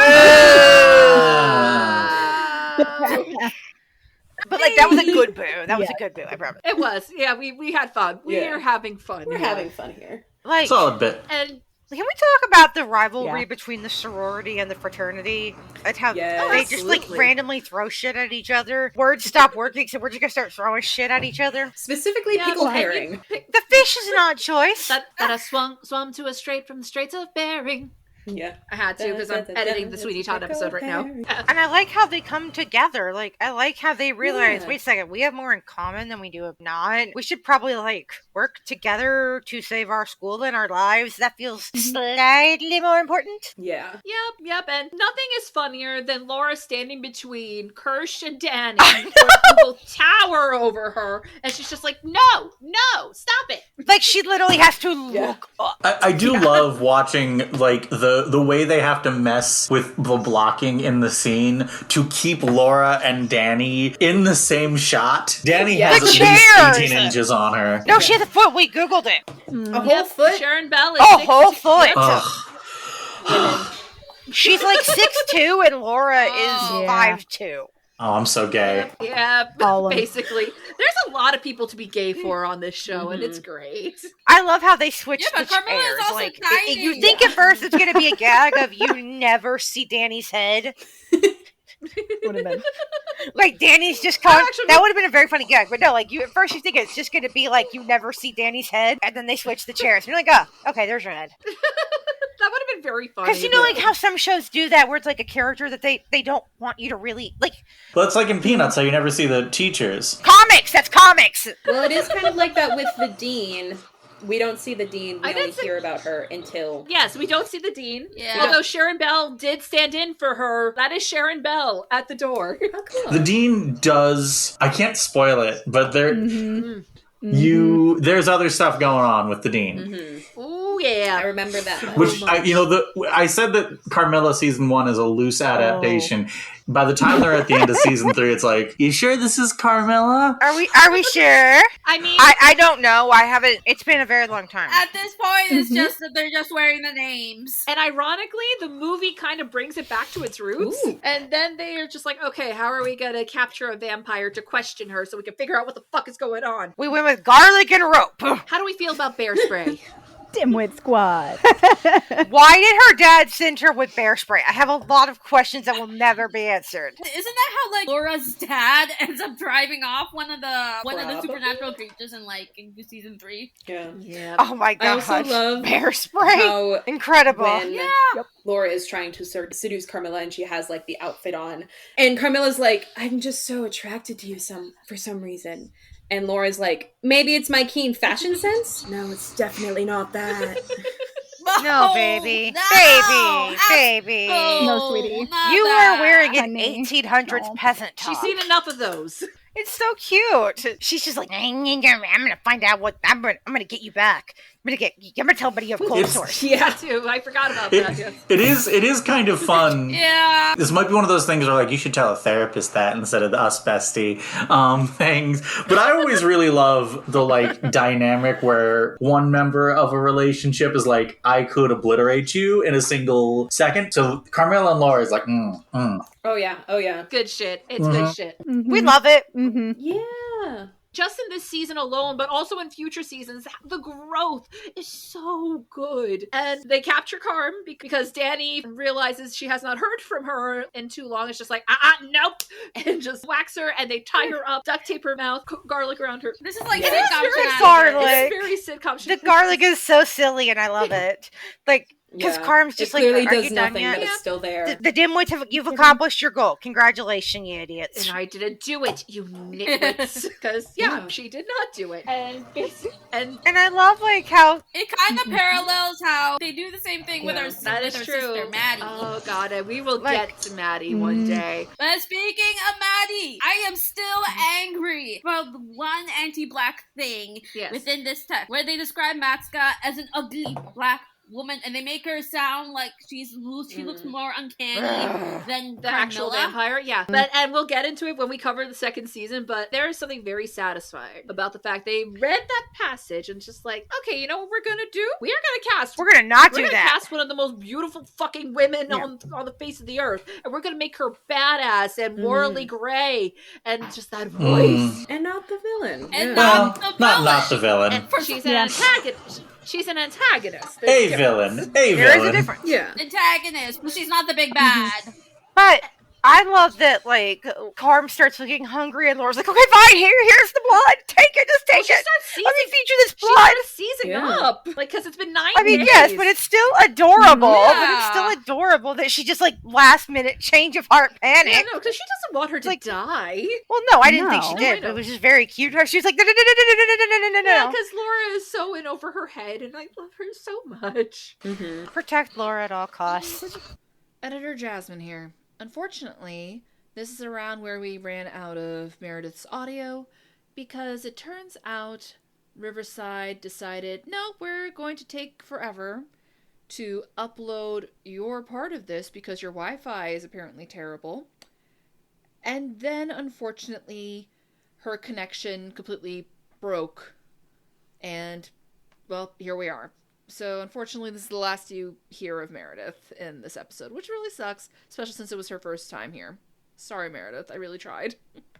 But like that was a good boo. That was a good boo, I promise. It was, yeah. We had fun. We Yeah. are having fun. We're yeah. having fun here. Like, Solid bit. And can we talk about the rivalry Yeah. between the sorority and the fraternity? And how Yes. they just like Absolutely. randomly throw shit at each other. Words stop working, so we're just gonna start throwing shit at each other. Specifically, yeah, pickle and you herring. pick- The fish is not choice. that I swum to a strait from the Straits of Bering. Yeah. I had to because I'm editing the Sweeney Todd episode right now. And I like how they come together. Like, I like how they realize, Yeah. wait a second, we have more in common than we do if not. We should probably, like, work together to save our school and our lives. That feels slightly more important. Yeah. Yep. And nothing is funnier than Laura standing between Kirsch and Danny who will tower over her, and she's just like, no, stop it. Like, she literally has to Yeah. look up. I do love watching like those the way they have to mess with the blocking in the scene to keep Laura and Danny in the same shot. Danny has The at least chairs! 18 inches on her. No, she has a foot. We Googled it. A whole foot? Sharon Bell is A whole foot. Ugh. She's like 6'2", and Laura is Oh. 5'2". Oh, I'm so gay. Yeah, All of 'em. basically. There's a lot of people to be gay for on this show, and it's great. I love how they switch Yeah, but the Carmilla is chairs. also Like, tiny. you think at first it's gonna be a gag of you never see Danny's head. Would have been. Like Danny's just coming. Actually, That would have been a very funny gag, but no. Like you at first, you think it's just gonna be like you never see Danny's head, and then they switch the chairs. And you're like, oh, okay, there's your head. That would have been very funny. Because you know, like how some shows do that, where it's like a character that they don't want you to really like. Well, it's like in Peanuts, how you never see the teachers. Comics. That's comics. Well, it is kind of like that with the dean. We don't see the dean. We I only did say- hear about her until... Yes, we don't see the dean. Yeah. Although Sharon Bell did stand in for her. That is Sharon Bell at the door. Oh, cool. The dean does. I can't spoil it, but there's other stuff going on with the dean. Mm-hmm. Ooh, I yeah. remember that much. Which I said that Carmilla season 1 is a loose adaptation. By the time they're at the end of season 3, it's like, you sure this is Carmilla? Are we sure? I mean, I don't know. I haven't. It's been a very long time. At this point, it's just that they're just wearing the names. and ironically, the movie kind of brings it back to its roots. Ooh. And then they are just like, okay, how are we going to capture a vampire to question her so we can figure out what the fuck is going on? We went with garlic and rope. How do we feel about bear spray? Dimwit Squad. Why did her dad send her with bear spray? I have a lot of questions that will never be answered. Isn't that how like Laura's dad ends up driving off one of the Probably. supernatural creatures in season 3? Yeah. Yeah. Oh my I gosh. also love bear spray. how Incredible. when Laura is trying to seduce Carmilla and she has like the outfit on, and Carmilla's like, I'm just so attracted to you for some reason. And Laura's like, maybe it's my keen fashion sense? No, it's definitely not that. No, baby. No! Baby. No, sweetie. Not You that. are wearing an Honey. 1800s No. peasant top. She's seen enough of those. It's so cute. She's just like, I'm gonna find out what I'm gonna get you back. I'm gonna tell everybody you have cold It's- sores. Yeah, too. I forgot about that. Yes. It is kind of fun. Yeah. This might be one of those things where like you should tell a therapist that instead of the us bestie things. But I always really love the like dynamic where one member of a relationship is like, I could obliterate you in a single second. So Carmilla and Laura is like, Oh yeah. Good shit. It's good shit. We love it. Mm-hmm. Yeah. Just in this season alone, but also in future seasons, the growth is so good. And they capture Carm because Danny realizes she has not heard from her in too long. It's just like, nope. And just whacks her and they tie her up, duct tape her mouth, garlic around her. This is like It is sitcom very shenanigans. garlic. It's very sitcom The shit. garlic is so silly and I love it. Like, because Yeah. Carm's just it like, clearly are does you done nothing, yet? but it's still there. The dimwits you've accomplished your goal. Congratulations, you idiots. And I didn't do it, you nitwits. Because, she did not do it. And And I love like how It kind of parallels how they do the same thing with Yeah. our, that with is our true. sister Maddie. Oh, God. And we will Like- get to Maddie one day. But speaking of Maddie, I am still angry about the one anti-black thing Yes. within this text, where they describe Matska as an ugly black woman, and they make her sound like she looks more uncanny than The actual Carmilla. vampire, yeah. And we'll get into it when we cover the second season, but there is something very satisfying about the fact they read that passage and just like, okay, you know what we're gonna do? We are gonna cast we're gonna not we're do gonna that. cast one of the most beautiful fucking women on the face of the earth, and we're gonna make her badass and morally gray, and just that voice. And not the villain. And Yeah. well, the villain. not the villain. And she's an antagonist. She's an antagonist. A There's villain. difference. A There is a villain. difference. Yeah. Antagonist, but she's not the big bad. But I love that, like, Carm starts looking hungry and Laura's like, okay, fine, here's the blood. Take it, just take She it. starts Let me seizing. feature this She blood. starts seizing Yeah. up, like, because it's been 9 I mean, days. yes, but it's still adorable. But it's Yeah. still adorable that she just, like, last minute change of heart panic. Yeah, no, because she doesn't want her to like- die. Well, no, I didn't think she No. No, I did. But know. it was just very cute. She was like, no. Yeah, because Laura is so in over her head, and I love her so much. Mm-hmm. Protect Laura at all costs. Editor Jasmine here. Unfortunately, this is around where we ran out of Meredith's audio, because it turns out Riverside decided, no, we're going to take forever, to upload your part of this because your Wi-Fi is apparently terrible. And then, unfortunately, her connection completely broke. And, well, here we are. So, unfortunately, this is the last you hear of Meredith in this episode, which really sucks, especially since it was her first time here. Sorry, Meredith. I really tried.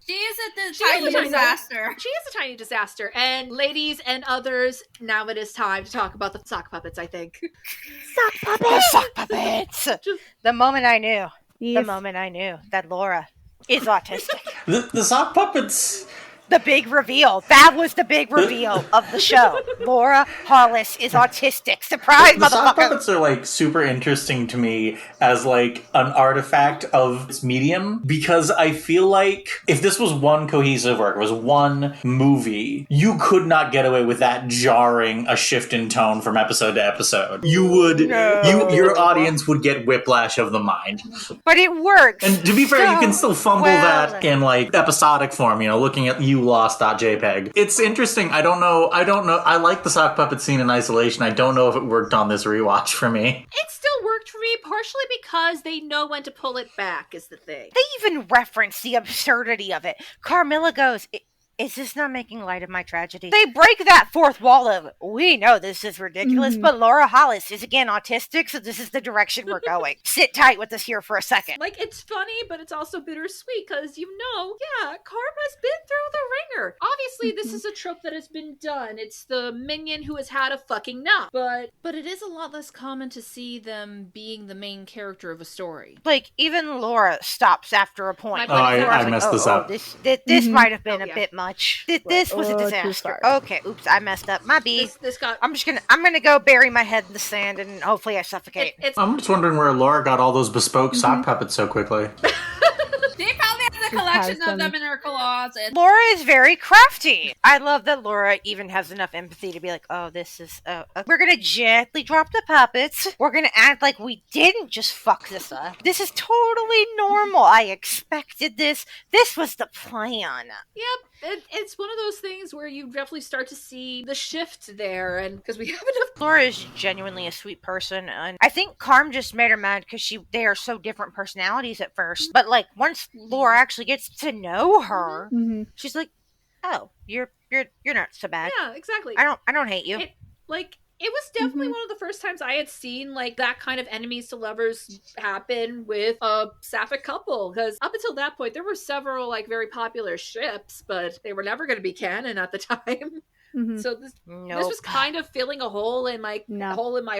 She is a tiny disaster. She is a tiny disaster. And ladies and others, now it is time to talk about the sock puppets, I think. Sock puppets! The sock puppets! The moment I knew. Yes. The moment I knew that Laura is autistic. The sock puppets. The big reveal. That was the big reveal of the show. Laura Hollis is autistic. Surprise, The sock motherfucker! puppets are like super interesting to me as like an artifact of this medium, because I feel like if this was one cohesive work, it was one movie, you could not get away with that jarring a shift in tone from episode to episode. You would, your audience would get whiplash of the mind. But it works. And to be fair, you can still fumble well. that in like episodic form, you know, looking at lost.jpg. It's interesting. I don't know. I like the sock puppet scene in isolation. I don't know if it worked on this rewatch for me. It still worked for me, partially because they know when to pull it back, is the thing. They even reference the absurdity of it. Carmilla goes, is this not making light of my tragedy? They break that fourth wall of, we know this is ridiculous, but Laura Hollis is again autistic, so this is the direction we're going. Sit tight with us here for a second. Like, it's funny, but it's also bittersweet, because Karma's been through the ringer. Obviously, this is a trope that has been done. It's the minion who has had a fucking nut. But it is a lot less common to see them being the main character of a story. Like, even Laura stops after a point. I messed this up. This might have been a bit much. This was a too disaster. far. Okay, oops, I messed up. My B. This got... I'm gonna go bury my head in the sand and hopefully I suffocate. I'm just wondering where Laura got all those bespoke sock puppets so quickly. They probably has a collection of them in her closet. Laura is very crafty. I love that Laura even has enough empathy to be like, oh, this is... we're gonna gently drop the puppets. We're gonna act like we didn't just fuck this up. This is totally normal. I expected this. This was the plan. Yep, it's one of those things where you definitely start to see the shift there, and because we have enough... Laura is genuinely a sweet person, and I think Carm just made her mad because they are so different personalities at first. But like once Laura actually gets to know her, she's like, "Oh, you're not so bad." Yeah, exactly. I don't hate you. It was definitely one of the first times I had seen like that kind of enemies to lovers happen with a sapphic couple, because up until that point there were several like very popular ships, but they were never going to be canon at the time. So this was kind of filling a hole in my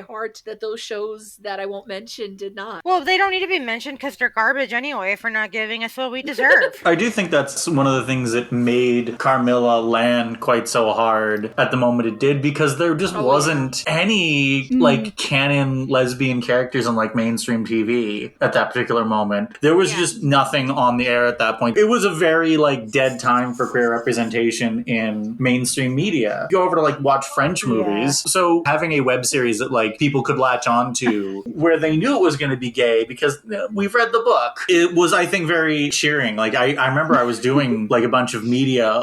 heart that those shows that I won't mention did not. Well, they don't need to be mentioned because they're garbage anyway for not giving us what we deserve. I do think that's one of the things that made Carmilla land quite so hard at the moment it did, because there just wasn't any like canon lesbian characters on like mainstream TV at that particular moment. There was just nothing on the air at that point. It was a very like dead time for queer representation in mainstream media. Go over to like watch French movies. So having a web series that like people could latch on to where they knew it was going to be gay because we've read the book, it was, I think, very cheering. Like I remember I was doing like a bunch of media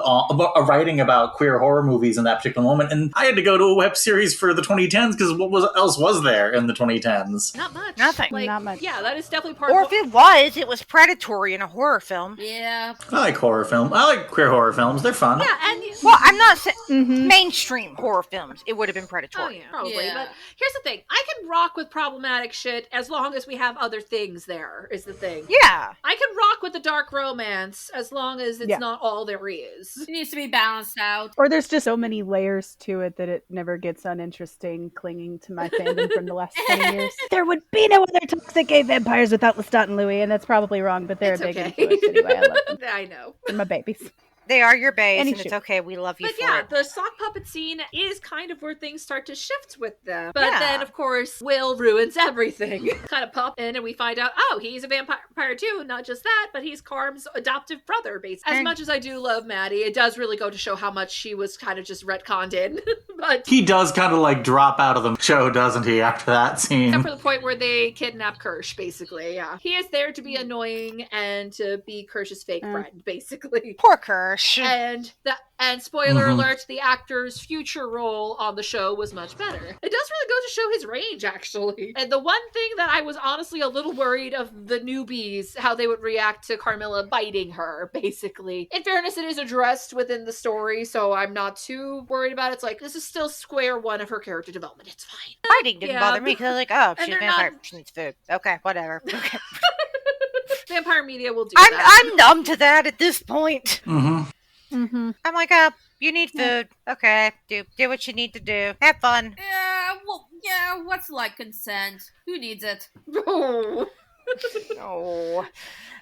writing about queer horror movies in that particular moment, and I had to go to a web series for the 2010s because what else was there in the 2010s? Not much. Nothing. Like, Not much. Yeah, that is definitely part Or of if it was predatory in a horror film. Yeah. I like horror film. I like queer horror films. They're fun. Yeah, and Well, I'm not saying mainstream horror films. It would have been predatory. Oh, yeah, probably. Yeah. But here's the thing. I can rock with problematic shit as long as we have other things there, is the thing. Yeah. I can rock with the dark romance as long as it's not all there is. It needs to be balanced out. Or there's just so many layers to it that it never gets uninteresting, clinging to my fandom from the last 20 years. There would be no other toxic gay vampires without Lestat and Louis, and that's probably wrong, but they're It's a big okay. influence anyway. I love them. I know. They're my babies. They are your baes, Any and it's shoot. okay. We love you But for yeah, it. the sock puppet scene is kind of where things start to shift with them. But Yeah. then, of course, Will ruins everything. Kind of pop in and we find out, oh, he's a vampire too. Not just that, but he's Carm's adoptive brother, basically. As much as I do love Maddie, it does really go to show how much she was kind of just retconned in. But He does kind of like drop out of the show, doesn't he, after that scene? except for the point where they kidnap Kirsch, basically, yeah. He is there to be annoying and to be Kirsch's fake friend, basically. Poor Kirsch. harsh. And spoiler alert, the actor's future role on the show was much better. It does really go to show his range, actually. And the one thing that I was honestly a little worried of the newbies, how they would react to Carmilla biting her, basically. In fairness, it is addressed within the story, so I'm not too worried about it. It's like, this is still square one of her character development. It's fine. Biting didn't bother me, because like, oh, she's a vampire, she needs food. Okay, whatever. Okay. Vampire media will do that. I'm numb to that at this point. Mm-hmm. I'm like, you need food. Okay, do what you need to do. Have fun. Yeah, what's like consent? Who needs it? Oh. No.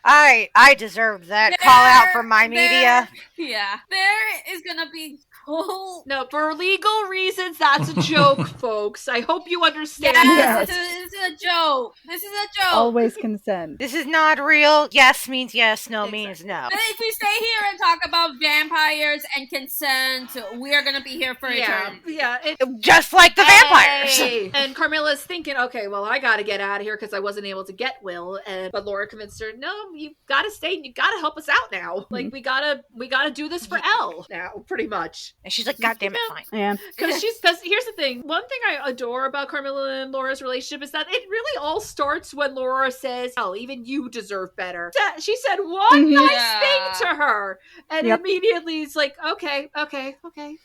I deserve that call out from my media. Yeah. There is gonna be whole... No, for legal reasons, that's a joke, folks. I hope you understand. Yes, this is a joke. This is a joke. Always consent. This is not real. Yes means yes, no means no. But if we stay here and talk about vampires and consent, we are gonna be here for eternity. Yeah. Just like the vampires. And Carmilla's thinking, okay, well, I gotta get out of here because I wasn't able to get Will. But Laura convinced her, no, you gotta stay and you gotta help us out now. Like, we gotta do this for Elle now, pretty much. And she's like, God damn it, fine. Yeah. Because here's the thing. One thing I adore about Carmilla and Laura's relationship is that it really all starts when Laura says, oh, even you deserve better. She said one nice thing to her. And immediately it's like, okay.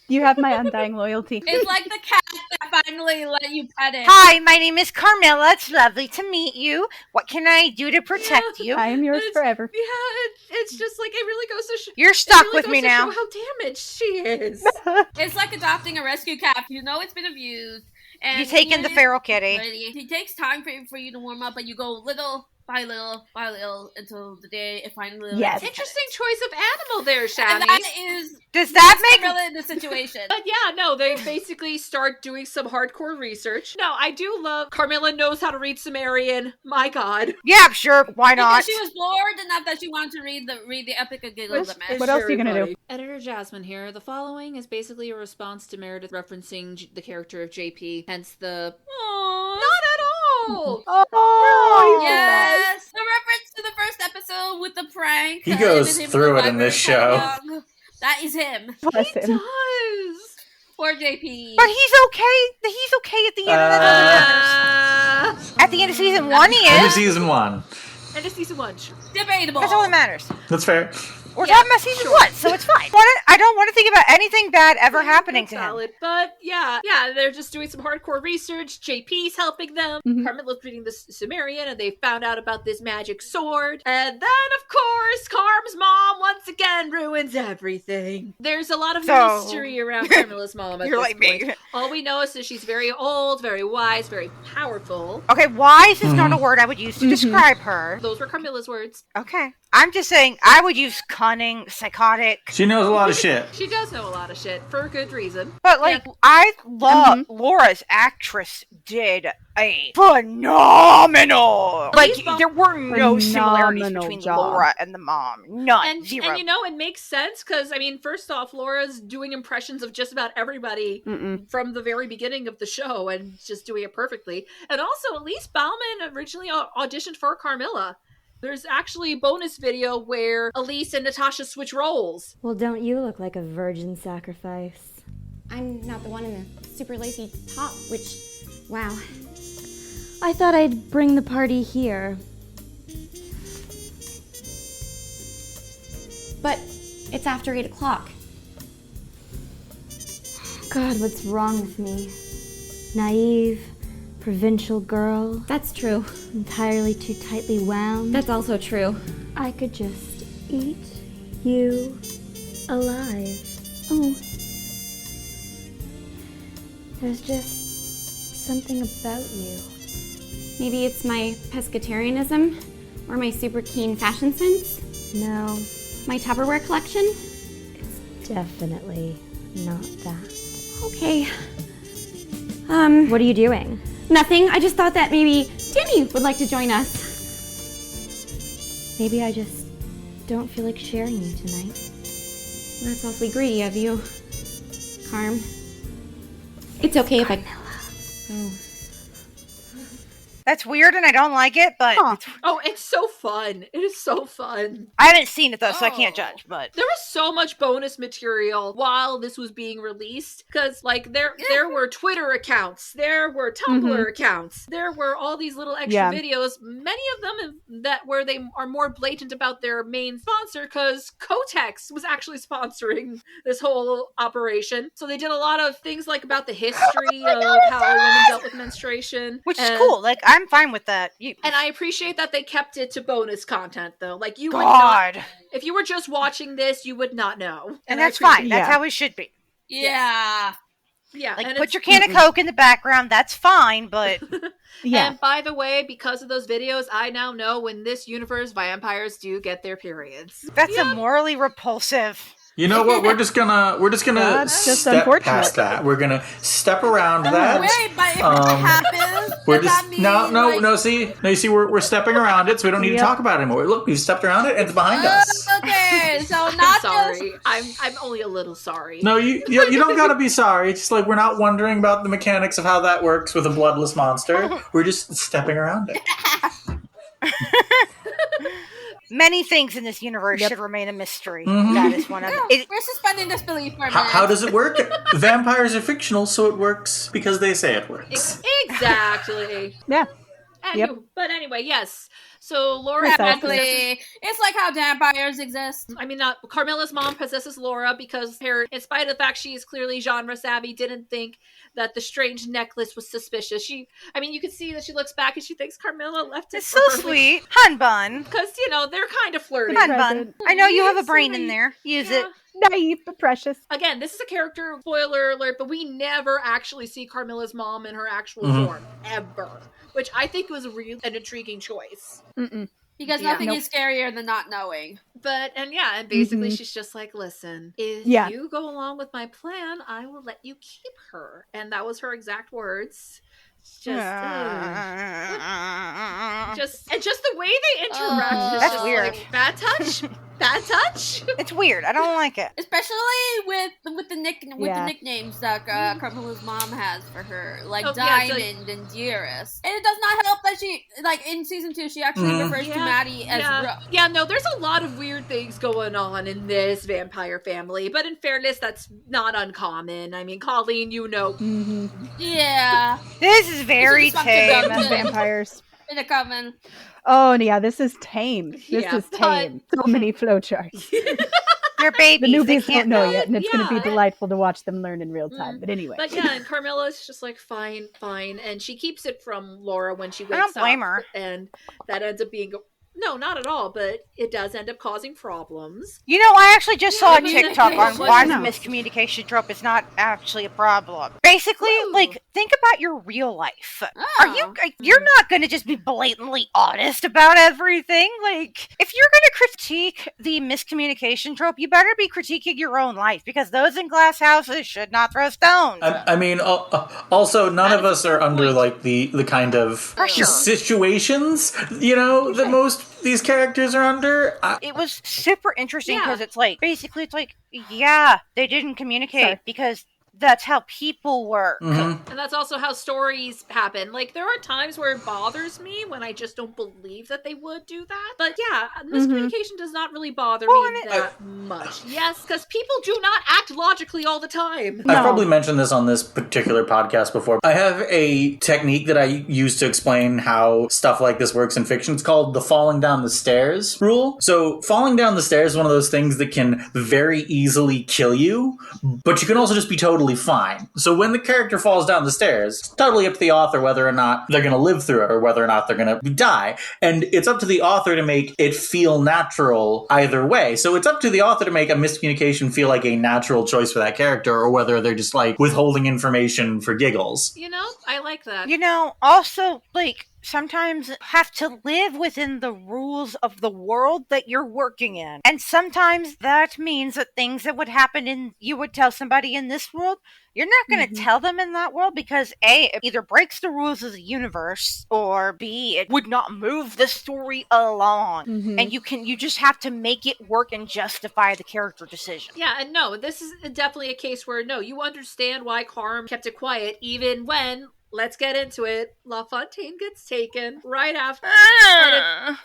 You have my undying loyalty. It's like the cat that finally let you pet it. Hi, my name is Carmilla. It's lovely to meet you. What can I do to protect you? I am yours forever. Yeah, it's just like, it really goes to show. You're stuck with me now. How damaged she is. It's like adopting a rescue cat. You know it's been abused. And you take in the feral kitty. It takes time for you to warm up, but you go little by little until the day it finally... Yes. Interesting choice of animal there, Shabby. And that is... Does that make... Carmilla in the situation. But yeah, no, they basically start doing some hardcore research. No, I do love Carmilla knows how to read Sumerian. My God. Yeah, sure. Why not? Because she was bored enough that she wanted to read the Epic of Gilgamesh. What else are you going to do? Editor Jasmine here. The following is basically a response to Meredith referencing the character of JP, hence the... Aww. Not at all! Oh, yes! The reference to the first episode with the prank. He goes through it in this show. That is him. Bless He him. does! Poor JP. But he's okay. He's okay at the end of that. At the end of season 1, he End of is. season 1. End of season 1. Debatable. That's all that matters. That's fair. We're talking about season 1, so it's fine. I don't want to think about anything bad ever happening to him. Valid, but yeah, they're just doing some hardcore research. JP's helping them. Carmilla's reading the Sumerian, and they found out about this magic sword. And then, of course, Carm's mom once again ruins everything. There's a lot of mystery around Carmilla's mom at You're this like point. me. All we know is that she's very old, very wise, very powerful. Okay, wise is not a word I would use to describe her. Those were Carmilla's words. Okay. I'm just saying, I would use cunning, psychotic. She knows a lot of shit. She does know a lot of shit, for a good reason. But, like, I love Laura's actress did a phenomenal. Like, there were no similarities between Laura and the mom. None. Zero. And, you know, it makes sense, because, I mean, first off, Laura's doing impressions of just about everybody from the very beginning of the show, and just doing it perfectly. And also, Elise Bauman originally auditioned for Carmilla. There's actually a bonus video where Elise and Natasha switch roles. Well, don't you look like a virgin sacrifice? I'm not the one in the super lacy top, which, wow. I thought I'd bring the party here. But it's after 8 o'clock. God, what's wrong with me? Naive, provincial girl. That's true. Entirely too tightly wound. That's also true. I could just eat you alive. Oh. There's just something about you. Maybe it's my pescatarianism or my super keen fashion sense. No. My Tupperware collection? It's definitely not that. Okay. What are you doing? Nothing. I just thought that maybe Danny would like to join us. Maybe I just don't feel like sharing you tonight. That's awfully greedy of you, Carm. It's okay if I... Oh. That's weird and I don't like it, but Oh, it's so fun. It is so fun. I haven't seen it though, so I can't judge, but there was so much bonus material while this was being released, because like there were Twitter accounts, there were Tumblr accounts, there were all these little extra videos, many of them that where they are more blatant about their main sponsor, because Kotex was actually sponsoring this whole operation. So they did a lot of things like about the history of how women dealt with menstruation, which is cool. Like, I'm fine with that. And I appreciate that they kept it to bonus content, though. Like, you would not, if you were just watching this, you would not know. And that's fine. That's how it should be. Yeah. Yeah. Like, put your can of Coke in the background. That's fine, but... And by the way, because of those videos, I now know when this universe, vampires do get their periods. That's a morally repulsive... You know what? We're just gonna step past that. We're gonna step around that. Wait, but if it happens, we're just no. See, we're stepping around it, so we don't need to talk about it anymore. Look, we've stepped around it, and it's behind us. Okay, so not sorry. I'm only a little sorry. No, you don't gotta be sorry. It's just like we're not wondering about the mechanics of how that works with a bloodless monster. We're just stepping around it. Many things in this universe should remain a mystery. That is one of them. We're suspending disbelief for a minute. How does it work? Vampires are fictional, so it works because they say it works. Exactly. Yeah. But anyway, yes. So Laura Exactly. It's like how vampires exist. I mean, Carmilla's mom possesses Laura because her, in spite of the fact she is clearly genre savvy, didn't think that the strange necklace was suspicious. You could see that she looks back and she thinks Carmilla left it. It's so sweet. Hun bun. Because, they're kind of flirty. Hun bun. I know you have a brain in there. Use it. Naive but precious. Again, this is a character, spoiler alert, but we never actually see Carmilla's mom in her actual form. Ever. Which I think was an intriguing choice. Because nothing is scarier than not knowing. And basically she's just like, listen, if you go along with my plan, I will let you keep her. And that was her exact words. Just the way they interact is that's weird. Like, bad touch. It's weird. I don't like it, especially with the nicknames that Carmilla's mom has for her, like Diamond and Dearest. And it does not help that she, like in season 2, she actually refers to Maddie as Rook. Yeah, no, there's a lot of weird things going on in this vampire family, but in fairness, that's not uncommon. I mean, Colleen, Yeah, this is very tame. Vampires. In a coven. Oh, yeah, this is tame. This is tame. So many flowcharts. They're babies. The newbies don't know yet, and it's going to be delightful to watch them learn in real time. But anyway. But and Carmilla's just like, fine. And she keeps it from Laura when she wakes up. I don't blame her. And that ends up being... No, not at all, but it does end up causing problems. I actually just saw a TikTok on why the miscommunication trope is not actually a problem. Basically, think about your real life. You're not going to just be blatantly honest about everything. Like, if you're going to critique the miscommunication trope, you better be critiquing your own life, because those in glass houses should not throw stones. I mean, also, none of us are under, like, the kind of situations, that most these characters are under. It was super interesting because it's like, basically it's like, they didn't communicate because that's how people work. And that's also how stories happen. Like, there are times where it bothers me when I just don't believe that they would do that. But miscommunication does not really bother me that much. Yes, because people do not act logically all the time. I've probably mentioned this on this particular podcast before. I have a technique that I use to explain how stuff like this works in fiction. It's called the falling down the stairs rule. So falling down the stairs is one of those things that can very easily kill you, but you can also just be totally fine. So when the character falls down the stairs, it's totally up to the author whether or not they're going to live through it or whether or not they're going to die. And it's up to the author to make it feel natural either way. So it's up to the author to make a miscommunication feel like a natural choice for that character, or whether they're just like withholding information for giggles. I like that. Also, like, sometimes have to live within the rules of the world that you're working in. And sometimes that means that things that would happen you would tell somebody in this world, you're not going to tell them in that world because A, it either breaks the rules of the universe, or B, it would not move the story along. And you just have to make it work and justify the character decision. Yeah, and no, this is definitely a case where, no, you understand why Carm kept it quiet, even when let's get into it. La Fontaine gets taken right after,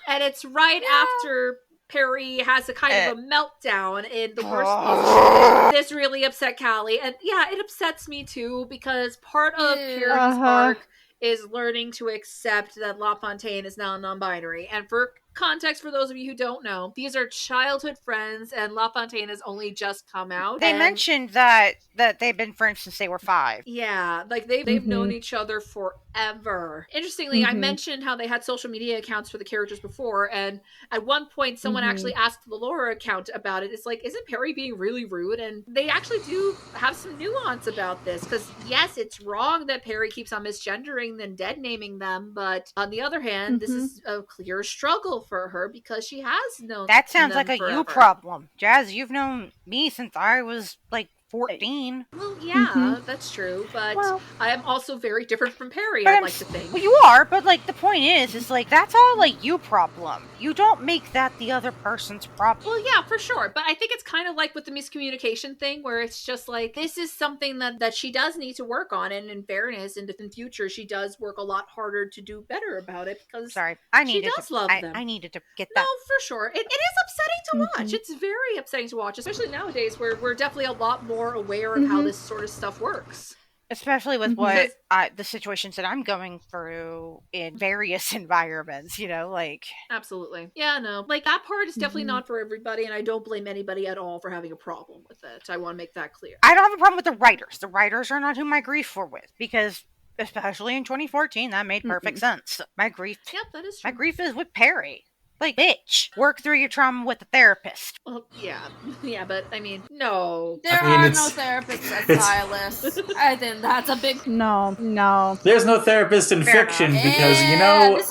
and it's right after Perry has a kind of a meltdown in the worst way. This really upset Callie, and yeah, it upsets me too, because part of Perry's arc is learning to accept that La Fontaine is now non-binary. And for context, for those of you who don't know, these are childhood friends, and La Fontaine has only just come out. They mentioned that they've been friends since they were 5. Yeah, like they've known each other forever. Interestingly, I mentioned how they had social media accounts for the characters before, and at one point someone actually asked the Laura account about it. It's like, isn't Perry being really rude? And they actually do have some nuance about this, because yes, it's wrong that Perry keeps on misgendering and dead naming them, but on the other hand, this is a clear struggle for her because she has known that sounds them like a forever. you problem. Jazz, you've known me since I was like 14. Well, yeah, that's true, but I am also very different from Perry, But I'd like to think. Well, you are, but like the point is like that's all like you problem. You don't make that the other person's problem. Well, yeah, for sure, but I think it's kind of like with the miscommunication thing, where it's just like, this is something that she does need to work on, and in fairness, in future, she does work a lot harder to do better about it, because she does love them. I needed to get that. No, for sure. It is upsetting to watch. It's very upsetting to watch, especially nowadays, where we're definitely a lot more aware of how this sort of stuff works. Especially with what the situations that I'm going through in various environments, you know, like... Absolutely. Yeah, no. Like, that part is definitely not for everybody, and I don't blame anybody at all for having a problem with it. I want to make that clear. I don't have a problem with the writers. The writers are not who my grief were with, because... especially in 2014, that made perfect sense. My grief... Yep, that is true. My grief is with Perry. Like, bitch, work through your trauma with a therapist. Well, yeah, but I mean, no. There are no therapists at Silas. I think that's a big... No. There's no therapist in fiction because,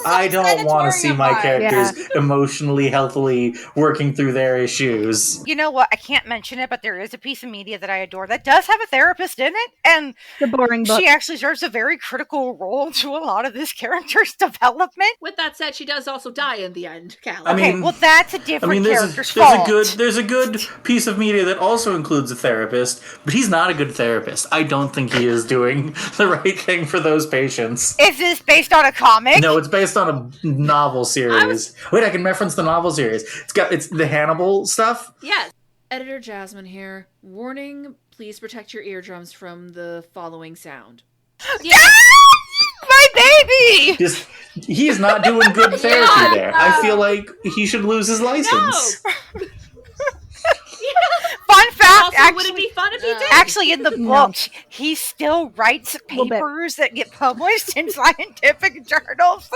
I don't want to see my characters emotionally, healthily working through their issues. You know what? I can't mention it, but there is a piece of media that I adore that does have a therapist in it, and the boring book. She actually serves a very critical role to a lot of this character's development. With that said, she does also die in the end. Okay, well that's a different character's fault. There's a good piece of media that also includes a therapist, but he's not a good therapist. I don't think he is doing the right thing for those patients. Is this based on a comic? No, it's based on a novel series. Wait, I can reference the novel series. It's the Hannibal stuff. Yes. Editor Jasmine here. Warning, please protect your eardrums from the following sound. Yeah. My baby! He's not doing good therapy there. I feel like he should lose his license. No. Fun fact, also, actually, would it be fun if he did? Actually, in the book, he still writes papers that get published in scientific journals,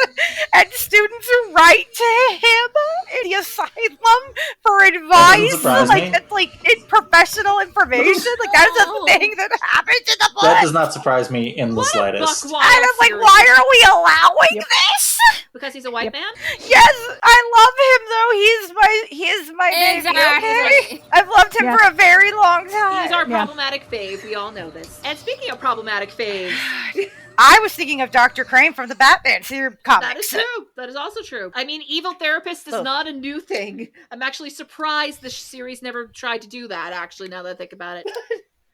and students write to him in the asylum for advice, like in professional information. Like that's a thing that happens in the book. That does not surprise me in the slightest. And I'm like, why are we allowing this? Because he's a white man? Yes, I love him though. He is my baby. Okay? I've loved him for a very long time. He's our problematic fave. We all know this. And speaking of problematic faves, I was thinking of Dr. Crane from the Batman series comics. That is true. That is also true. I mean, evil therapist is not a new thing. I'm actually surprised the series never tried to do that, actually, now that I think about it.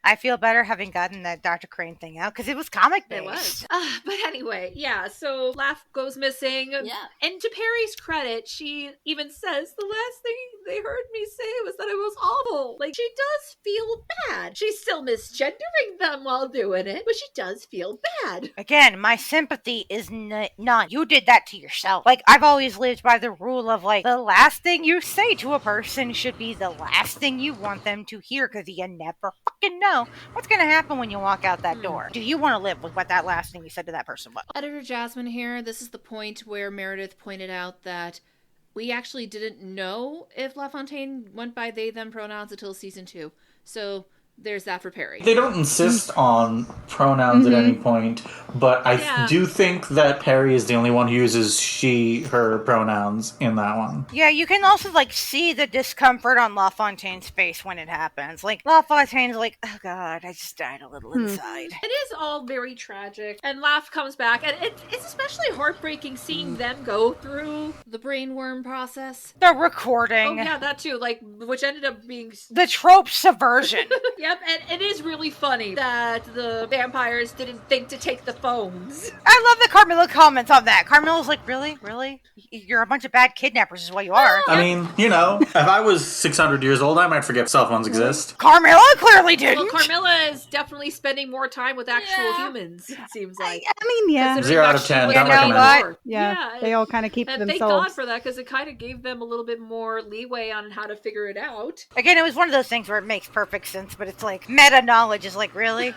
I feel better having gotten that Dr. Crane thing out because it was comic based. It was. But anyway, so Laugh goes missing. Yeah. And to Perry's credit, she even says the last thing they heard me say was that it was awful. Like, she does feel bad. She's still misgendering them while doing it, but she does feel bad. Again, my sympathy is none. You did that to yourself. Like, I've always lived by the rule of, like, the last thing you say to a person should be the last thing you want them to hear because you never fucking know what's going to happen when you walk out that door. Do you want to live with what that last thing you said to that person was? Editor Jasmine here. This is the point where Meredith pointed out that we actually didn't know if La Fontaine went by they, them pronouns until season 2. So there's that for Perry. They don't insist on pronouns at any point, but I do think that Perry is the only one who uses she, her pronouns in that one. Yeah, you can also, like, see the discomfort on La Fontaine's face when it happens. Like, La Fontaine's like, oh god, I just died a little inside. It is all very tragic. And Laugh comes back, and it's especially heartbreaking seeing them go through the brainworm process. The recording. Oh, yeah, that too, like, which ended up being... the trope subversion. Yep, and it is really funny that the vampires didn't think to take the phones. I love that Carmilla comments on that. Carmilla's like, really? You're a bunch of bad kidnappers is what you are. I mean, if I was 600 years old, I might forget cell phones exist. Carmilla clearly didn't. Well, Carmilla is definitely spending more time with actual humans, it seems like. I mean, yeah. 0 out of 10, You don't know recommend. what? Yeah, they all kind of keep to And thank themselves. God for that, because it kind of gave them a little bit more leeway on how to figure it out. Again, it was one of those things where it makes perfect sense, but it's like meta knowledge is like, really?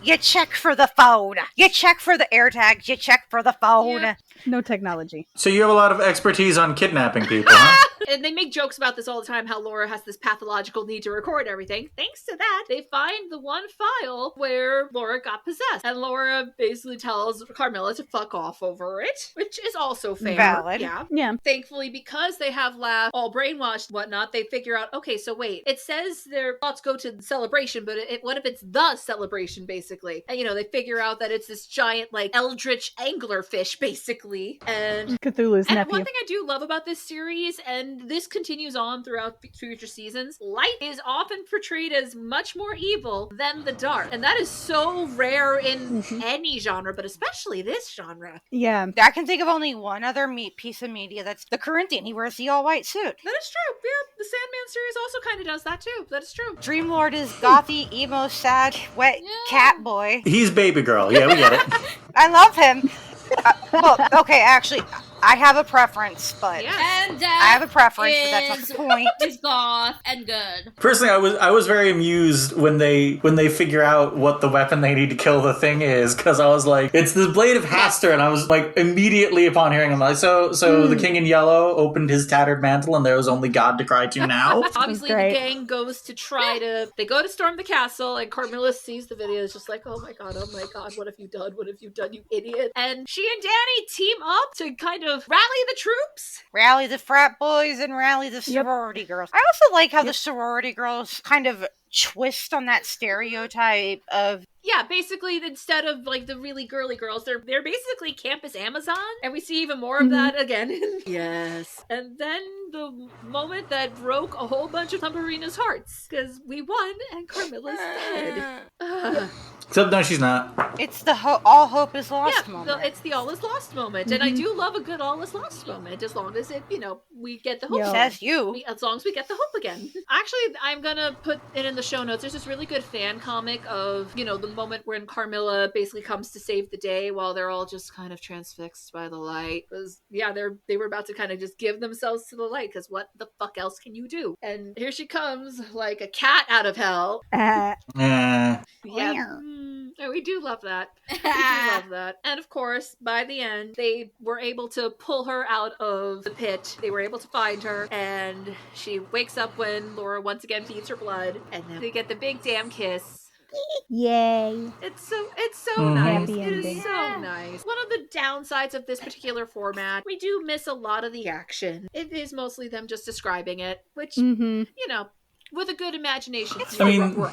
You check for the phone. You check for the air tags. You check for the phone. Yeah. No technology. So you have a lot of expertise on kidnapping people, huh? And they make jokes about this all the time, how Laura has this pathological need to record everything. Thanks to that, they find the one file where Laura got possessed. And Laura basically tells Carmilla to fuck off over it, which is also fair. Valid. Yeah. Yeah. Thankfully, because they have Laugh all brainwashed and whatnot, they figure out, okay, so wait, it says their thoughts go to the celebration, but what if it's the celebration, basically? And, they figure out that it's this giant, eldritch anglerfish, basically. And Cthulhu's And nephew. one thing I do love about this series, and this continues on throughout future seasons, light is often portrayed as much more evil than the dark. And that is so rare in any genre, but especially this genre. Yeah. I can think of only one other piece of media that's the Corinthian. He wears the all-white suit. That is true. Yeah, the Sandman series also kind of does that too. That is true. Dreamlord is gothy, emo, sad, wet cat boy. He's baby girl. Yeah, we get it. I love him. Well, okay, actually, I have a preference, but Yeah. And I have a preference, but that's not the point. Is goth and good. Personally, I was very amused when they figure out what the weapon they need to kill the thing is, because I was like, it's the blade of Hastur, and I was like, immediately upon hearing him, like, so the King in Yellow opened his tattered mantle, and there was only God to cry to now. Obviously, the great. gang goes to try to... They go to storm the castle, and Carmilla sees the video. It's just like, oh my god, what have you done? What have you done, you idiot? And she and Danny team up to kind of rally the troops. Rally the frat boys and rally the sorority girls. I also like how the sorority girls kind of twist on that stereotype of... Yeah, basically, instead of the really girly girls, they're basically campus Amazon, and we see even more of that again. Yes. And then the moment that broke a whole bunch of Thumbirina's hearts, because we won and Carmilla's dead. Except no, she's not. It's the all hope is lost moment. It's the all is lost moment, and I do love a good all is lost moment, as long as we get the hope. Yeah. Says you. As long as we get the hope again. Actually, I'm gonna put it in the show notes. There's this really good fan comic of, the moment when Carmilla basically comes to save the day while they're all just kind of transfixed by the light. Because, they were about to kind of just give themselves to the light, because what the fuck else can you do? And here she comes, like a cat out of hell. Yeah. And we do love that. We do love that. And of course, by the end, they were able to pull her out of the pit. They were able to find her, and she wakes up when Laura once again feeds her blood, and then they get the big damn kiss. Yay. It's so nice. Happy It is ending. so nice. One of the downsides of this particular format, we do miss a lot of the action. It is mostly them just describing it, which, with a good imagination,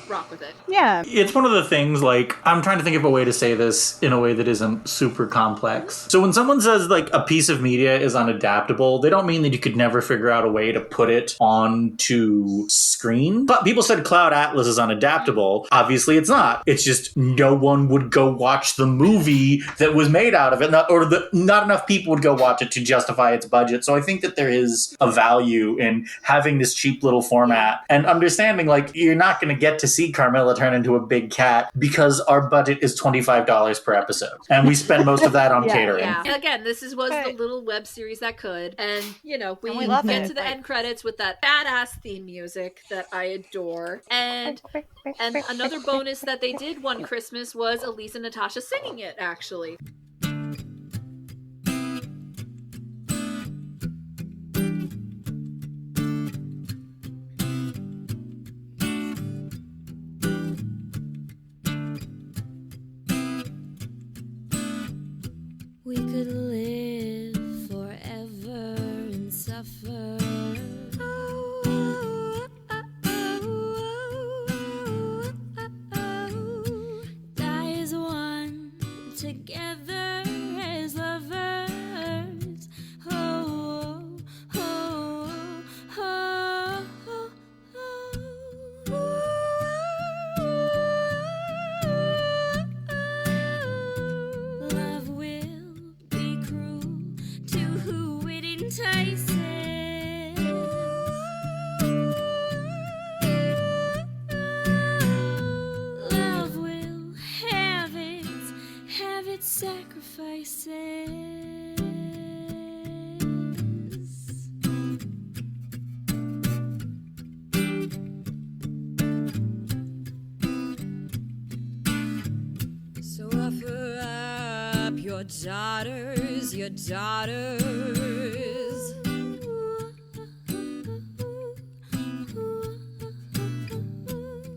rock with it. Yeah. It's one of the things, I'm trying to think of a way to say this in a way that isn't super complex. So when someone says, a piece of media is unadaptable, they don't mean that you could never figure out a way to put it onto screen. But people said Cloud Atlas is unadaptable. Obviously, it's not. It's just no one would go watch the movie that was made out of it, not enough people would go watch it to justify its budget. So I think that there is a value in having this cheap little format and understanding, you're not going to get to see Carmilla turn into a big cat because our budget is $25 per episode. And we spend most of that on catering. Yeah. And again, this was the little web series that could. And, we love get it. to the end credits with that badass theme music that I adore. And another bonus that they did one Christmas was Elise and Natasha singing it, actually. We could live forever and suffer. Die as one, together as lovers. Oh, oh, oh, oh, oh. sacrifices. So offer up your daughters, your daughters.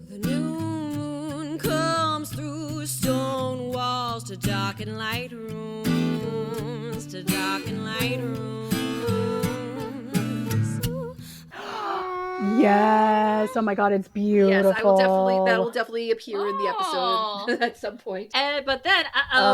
The new moon comes through stone walls to darken light rooms, to darken light rooms. Yes. Oh my God, it's beautiful. Yes, that'll definitely appear in the episode at some point. But then,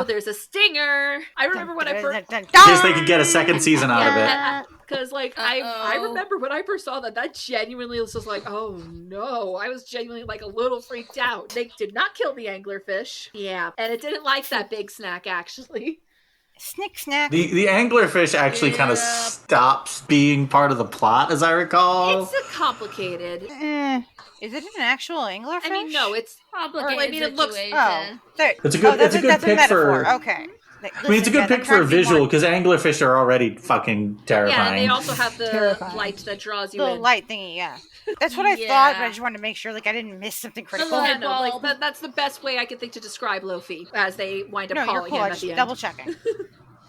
there's a stinger. I remember when I first... In case they could get a second season out of it. Because, like, I remember when I first saw that genuinely was just like, oh no. I was genuinely, like, a little freaked out. They did not kill the anglerfish. Yeah. And it didn't like that big snack, actually. Snick snack. The anglerfish actually kind of stops being part of the plot, as I recall. It's complicated. Is it an actual anglerfish? I mean, no, it's complicated. I mean, it looks. It's a good pick for. Okay. I mean, it's a good pick for a visual because anglerfish are already fucking terrifying. Yeah, and they also have the light that draws you in. The light thingy, yeah. That's what I thought, but I just wanted to make sure like I didn't miss something critical. Yeah, no, like that's the best way I could think to describe Lofi as they wind up calling him at the end. Double checking.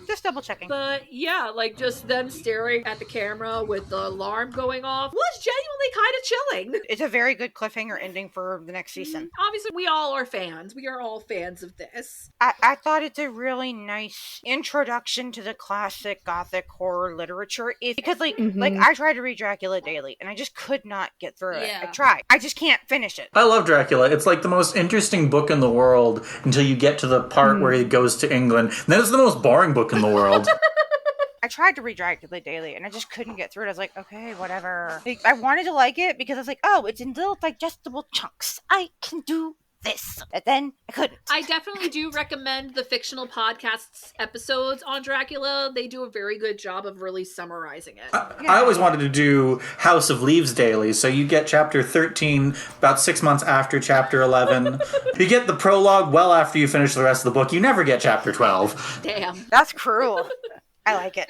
Just double checking. But yeah, like just them staring at the camera with the alarm going off was genuinely kind of chilling. It's a very good cliffhanger ending for the next season. Obviously, we all are fans. We are all fans of this. I thought it's a really nice introduction to the classic gothic horror literature. Because like I tried to read Dracula daily and I just could not get through it. I tried. I just can't finish it. I love Dracula. It's like the most interesting book in the world until you get to the part where he goes to England. And then it's the most boring book in the world. I tried to read Dracula daily and I just couldn't get through it. I was like, okay, whatever. Like, I wanted to like it because I was like, oh, it's in little digestible chunks. I can do this. And then I couldn't. I definitely do recommend the fictional podcasts episodes on Dracula. They do a very good job of really summarizing it. I always wanted to do House of Leaves daily, so you get chapter 13 about 6 months after chapter 11. You get the prologue well after you finish the rest of the book. You never get chapter 12. Damn. That's cruel. I like it.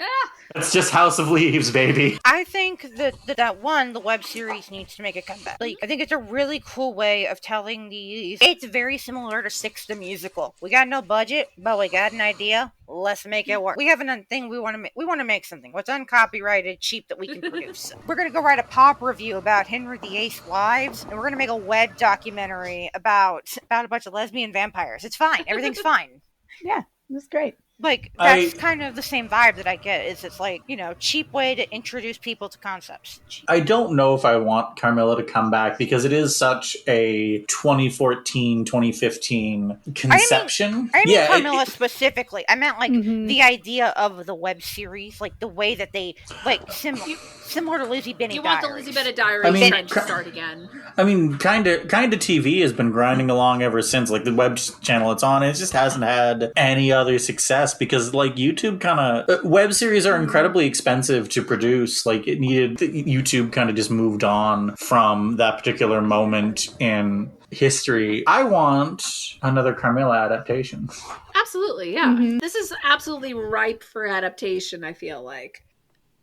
It's just House of Leaves, baby. I think that the web series needs to make a comeback. Like, I think it's a really cool way of telling these. It's very similar to Six the Musical. We got no budget, but we got an idea. Let's make it work. We have a thing we want to make. We want to make something. What's uncopyrighted, cheap that we can produce. We're gonna go write a pop review about Henry VIII's wives, and we're gonna make a web documentary about a bunch of lesbian vampires. It's fine. Everything's fine. Yeah, that's great. Like, that's kind of the same vibe that I get, is it's like, cheap way to introduce people to concepts. I don't know if I want Carmilla to come back because it is such a 2014, 2015 conception. I mean Carmilla specifically. I meant, like, the idea of the web series, like, the way that they, like, similar to Lizzie Bennet You Diaries. want the Lizzie Bennet Diaries trend to start again. I mean, kind of TV has been grinding along ever since. Like, the web channel it's on, it just hasn't had any other success because, like, YouTube kind of... web series are incredibly expensive to produce. Like, YouTube kind of just moved on from that particular moment in history. I want another Carmilla adaptation. Absolutely, yeah. This is absolutely ripe for adaptation, I feel like.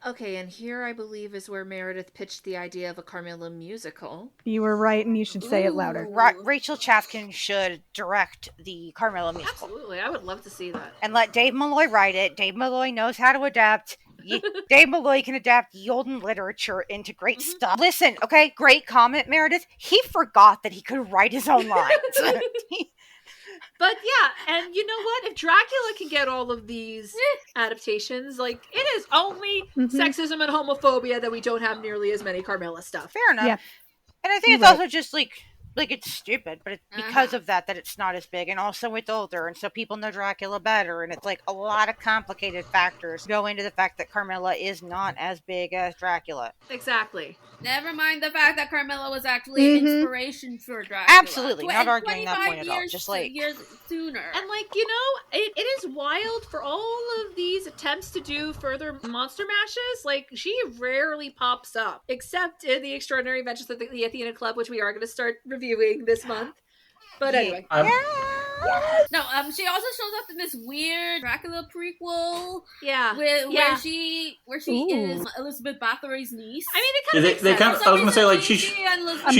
Okay, and here I believe is where Meredith pitched the idea of a Carmilla musical. You were right, and you should say it louder. Rachel Chafkin should direct the Carmilla musical. Absolutely, I would love to see that. And let Dave Malloy write it. Dave Malloy knows how to adapt. Dave Malloy can adapt Yolden literature into great stuff. Listen, okay, great comment, Meredith. He forgot that he could write his own lines. But yeah, and you know what? If Dracula can get all of these adaptations, like, it is only sexism and homophobia that we don't have nearly as many Carmilla stuff. Fair enough. Yeah. And I think it's also just like it's stupid, but it's because of that it's not as big, and also it's older, and so people know Dracula better, and it's like a lot of complicated factors go into the fact that Carmilla is not as big as Dracula. Exactly. Never mind the fact that Carmilla was actually inspiration for Dracula. Absolutely, not arguing that point at all. Just like years sooner. And like, it is wild for all of these attempts to do further monster mashes. Like, she rarely pops up, except in the Extraordinary Adventures of the Athena Club, which we are going to start reviewing this month. But anyway. No, she also shows up in this weird Dracula prequel. Yeah. Where she is Elizabeth Bathory's niece. I mean, it kind of They kind of, I was gonna say, like, she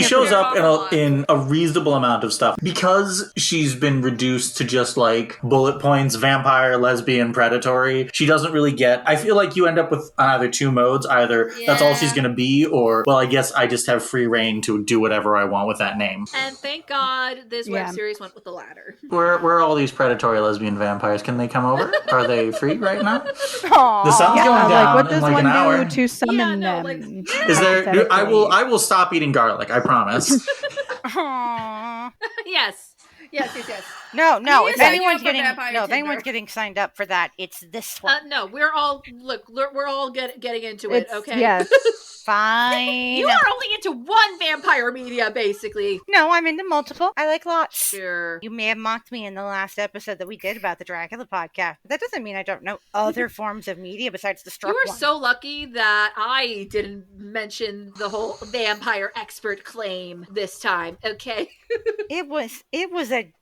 shows up in a reasonable amount of stuff because she's been reduced to just like bullet points, vampire, lesbian, predatory. She doesn't really get. I feel like you end up with either two modes: either that's all she's gonna be, or well, I guess I just have free reign to do whatever I want with that name. And thank God this web series went with the latter. Where are all these predatory lesbian vampires? Can they come over? Are they free right now? Aww. The sun's going down what does in like one an hour. do to summon them? Is there? I will stop eating garlic. I promise. Yes. No. If anyone's Tinder. getting signed up for that, it's this one. No, we're all getting into it. Okay. Yes. Fine. You are only into one vampire media, basically. No, I'm into multiple. I like lots. Sure. You may have mocked me in the last episode that we did about the Dracula podcast, but that doesn't mean I don't know other forms of media besides the struck You were one. so lucky that I didn't mention the whole vampire expert claim this time. Okay. It was a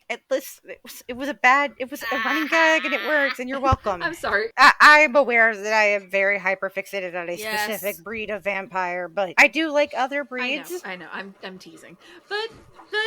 running gag, and it works, and you're welcome. I'm sorry. I'm aware that I am very hyper fixated on a specific breed of vampire, but I do like other breeds. I know. I'm teasing, but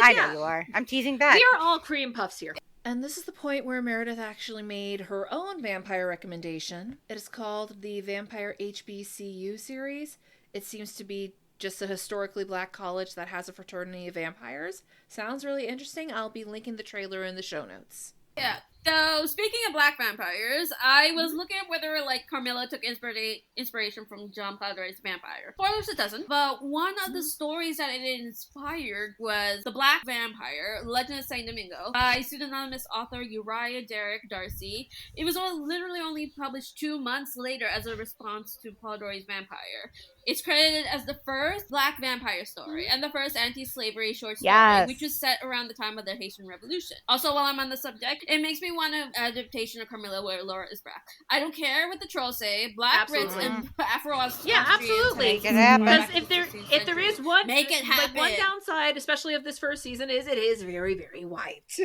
I know you are. I'm teasing back. We are all Creampuffs here. And this is the point where Meredith actually made her own vampire recommendation. It is called the Vampire HBCU series. It seems to be just a historically black college that has a fraternity of vampires. Sounds really interesting. I'll be linking the trailer in the show notes. Yeah. So, speaking of black vampires, I was looking at whether, like, Carmilla took inspiration from John Plowdor's Vampire. Spoilers, it doesn't. But one of the stories that it inspired was The Black Vampire, Legend of St. Domingo, by pseudonymous author Uriah Derek Darcy. It was literally only published 2 months later as a response to Plowdor's Vampire. It's credited as the first black vampire story and the first anti-slavery short story, which was set around the time of the Haitian Revolution. Also, while I'm on the subject, it makes me want an adaptation of Carmilla where Laura is black. I don't care what the trolls say. Black Brits and Afro-Australians. Yeah, absolutely. Make it happen. Because if there is one, make it happen. Like, one downside, especially of this first season, is it is very, very white.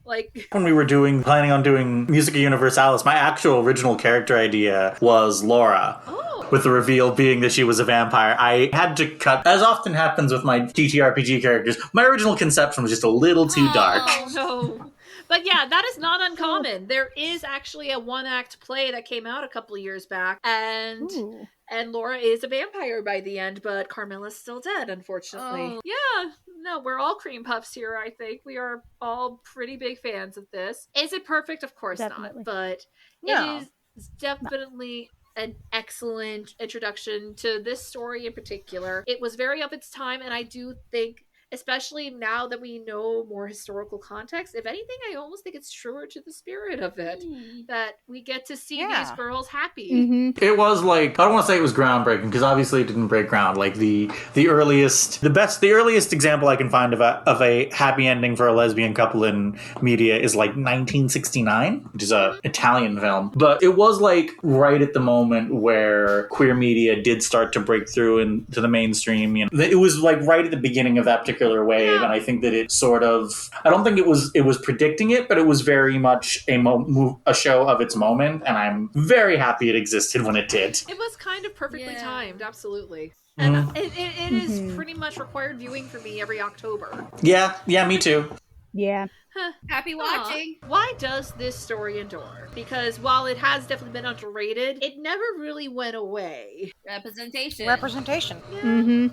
Like, when we were planning on doing Musica Universalis, my actual original character idea was Laura. With the reveal being that she was a vampire. I had to cut, as often happens with my TTRPG characters, my original conception was just a little too dark. Oh, no. But yeah, that is not uncommon. There is actually a one-act play that came out a couple of years back, and Laura is a vampire by the end, but Carmilla's still dead, unfortunately. Yeah, no, we're all Creampuffs here, I think. We are all pretty big fans of this. Is it perfect? Of course not, but it is definitely an excellent introduction to this story in particular. It was very of its time, and I do think, especially now that we know more historical context, if anything, I almost think it's truer to the spirit of it, that we get to see these girls happy. It was like, I don't want to say it was groundbreaking, because obviously it didn't break ground. Like the earliest example I can find of a happy ending for a lesbian couple in media is like 1969, which is a Italian film. But it was like right at the moment where queer media did start to break through into the mainstream. You know, it was like right at the beginning of that particular wave, and I think that it sort of, I don't think it was predicting it, but it was very much a show of its moment, and I'm very happy it existed when it did. It was kind of perfectly timed, absolutely. And it is pretty much required viewing for me every October. Yeah, me too. Yeah. Happy watching. Why does this story endure? Because while it has definitely been underrated, it never really went away. Representation. Yeah.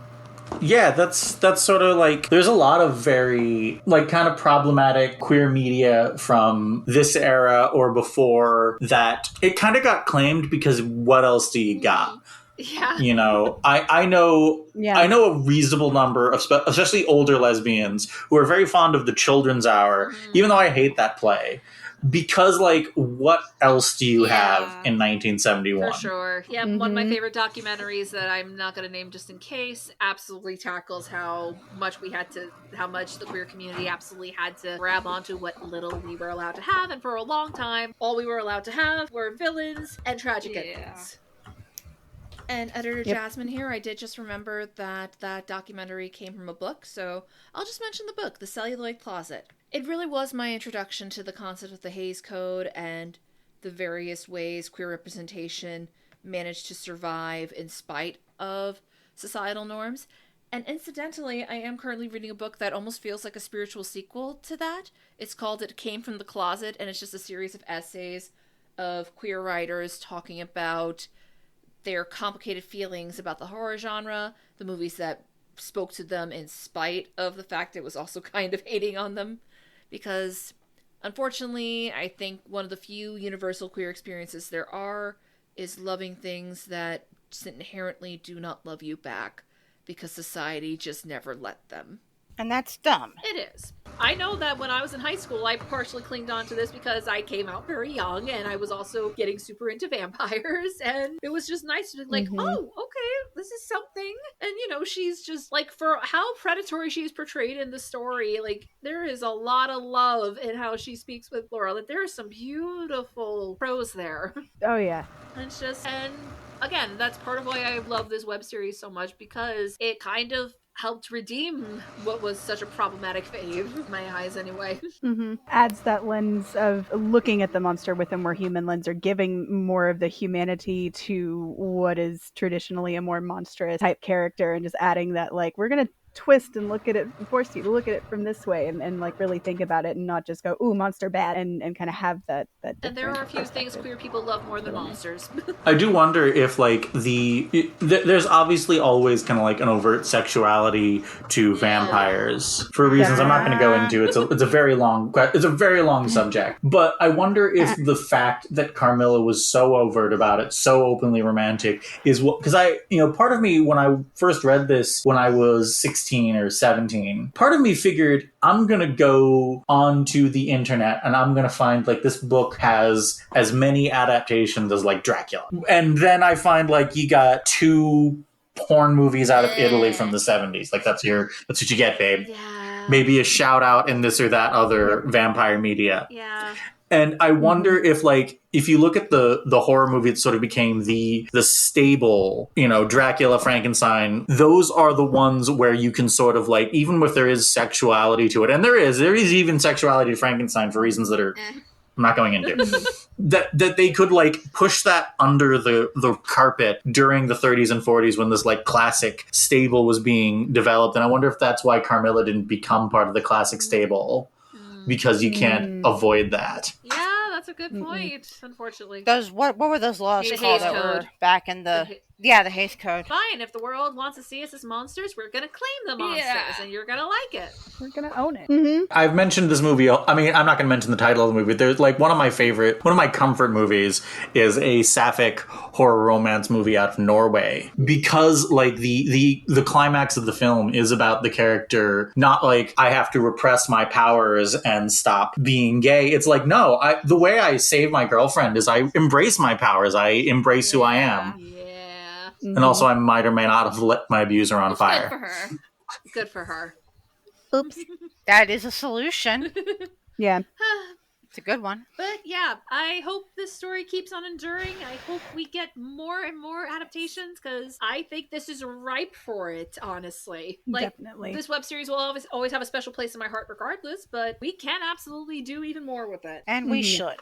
Yeah, that's sort of like, there's a lot of very, like, kind of problematic queer media from this era or before that it kind of got claimed because what else do you got? Yeah. You know, I know a reasonable number of, especially older lesbians, who are very fond of The Children's Hour, even though I hate that play. Because, like, what else do you have in 1971? For sure. Yeah, one of my favorite documentaries that I'm not going to name just in case absolutely tackles how much the queer community absolutely had to grab onto what little we were allowed to have. And for a long time, all we were allowed to have were villains and tragic endings. And Editor Jasmine here, I did just remember that documentary came from a book, so I'll just mention the book, The Celluloid Closet. It really was my introduction to the concept of the Hays Code and the various ways queer representation managed to survive in spite of societal norms. And incidentally, I am currently reading a book that almost feels like a spiritual sequel to that. It's called It Came from the Closet, and it's just a series of essays of queer writers talking about their complicated feelings about the horror genre, the movies that spoke to them in spite of the fact it was also kind of hating on them. Because, unfortunately, I think one of the few universal queer experiences there are is loving things that just inherently do not love you back because society just never let them. And that's dumb. It is. I know that when I was in high school, I partially clinged on to this because I came out very young and I was also getting super into vampires. And it was just nice to be like, oh, okay, this is something. And, you know, she's just like, for how predatory she's portrayed in the story, like, there is a lot of love in how she speaks with Laura. Like, there are some beautiful prose there. Oh, yeah. And it's just, and again, that's part of why I love this web series so much, because it kind of helped redeem what was such a problematic fave, in my eyes anyway. Adds that lens of looking at the monster with a more human lens, or giving more of the humanity to what is traditionally a more monstrous type character, and just adding that, like, we're going to twist and look at it, force you to look at it from this way, and like really think about it and not just go, ooh, monster bad, and kind of have that and there are a few things queer people love more than monsters. I do wonder if, like, there's obviously always kind of like an overt sexuality to vampires for reasons I'm not going to go into. It's a very long subject, but I wonder if the fact that Carmilla was so overt about it, so openly romantic, is what, because part of me when I first read this when I was 16 or 17, part of me figured I'm going to go onto the internet and I'm going to find, like, this book has as many adaptations as, like, Dracula. And then I find, like, you got 2 porn movies out of Italy from the 70s. Like, that's what you get, babe. Yeah. Maybe a shout out in this or that other vampire media. Yeah. And I wonder if, like, if you look at the horror movie that sort of became the stable, Dracula, Frankenstein, those are the ones where you can sort of, like, even if there is sexuality to it, and there is even sexuality to Frankenstein for reasons that are I'm not going into, that they could, like, push that under the carpet during the 30s and 40s when this, like, classic stable was being developed. And I wonder if that's why Carmilla didn't become part of the classic stable. Because you can't avoid that. Yeah, that's a good point, unfortunately. Those what were those laws called that were back in the Hays Code? Fine, if the world wants to see us as monsters, we're gonna claim the monsters, and you're gonna like it. We're gonna own it. I've mentioned this movie. I mean, I'm not gonna mention the title of the movie. There's, like, one of my comfort movies is a sapphic horror romance movie out of Norway, because, like, the climax of the film is about the character not, like, I have to repress my powers and stop being gay. It's like, no, the way I save my girlfriend is I embrace my powers. I embrace who I am. Yeah. And also, I might or may not have lit my abuser on fire. Good for her. Good for her. Oops. That is a solution. Yeah. It's a good one. But yeah, I hope this story keeps on enduring. I hope we get more and more adaptations, because I think this is ripe for it, honestly. Like, definitely. This web series will always have a special place in my heart regardless, but we can absolutely do even more with it. And we should.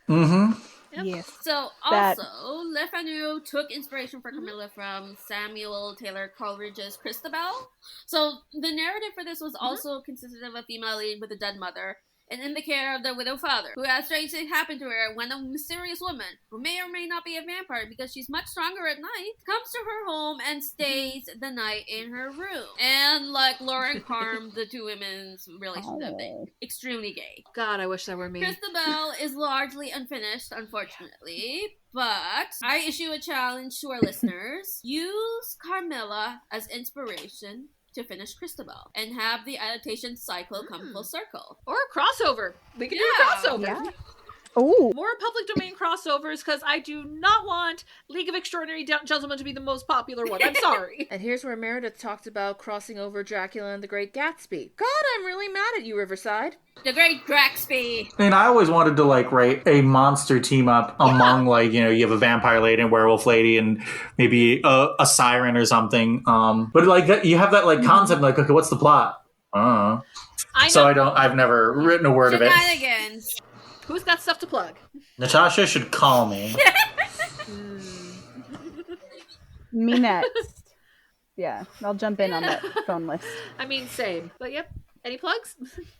Mm-hmm. Yep. Yes. So also, Le Fanu took inspiration for Carmilla from Samuel Taylor Coleridge's Christabel. So the narrative for this was also consisted of a female lead with a dead mother, and in the care of the widowed father, who had strange things happen to her when a mysterious woman, who may or may not be a vampire because she's much stronger at night, comes to her home and stays the night in her room. And like Laura and Carm, the two women's relationship, extremely gay. God, I wish that were me. Christabel is largely unfinished, unfortunately, but I issue a challenge to our listeners. Use Carmilla as inspiration to finish Christabel and have the adaptation cycle come full circle. Or a crossover. We can do a crossover. Yeah. Oh, More public domain crossovers, because I do not want League of Extraordinary Gentlemen to be the most popular one. I'm sorry. And here's where Meredith talked about crossing over Dracula and the Great Gatsby. God, I'm really mad at you, Riverside. The Great Draxby. I mean, I always wanted to, like, write a monster team up among, like, you have a vampire lady and werewolf lady and maybe a siren or something. But, like, you have that, like, concept, like, okay, what's the plot? I don't know. I know. So I've never written a word of it. Shenanigans. Who's got stuff to plug? Natasha should call me. Me next. Yeah, I'll jump in on that phone list. I mean, same. But yep. Any plugs?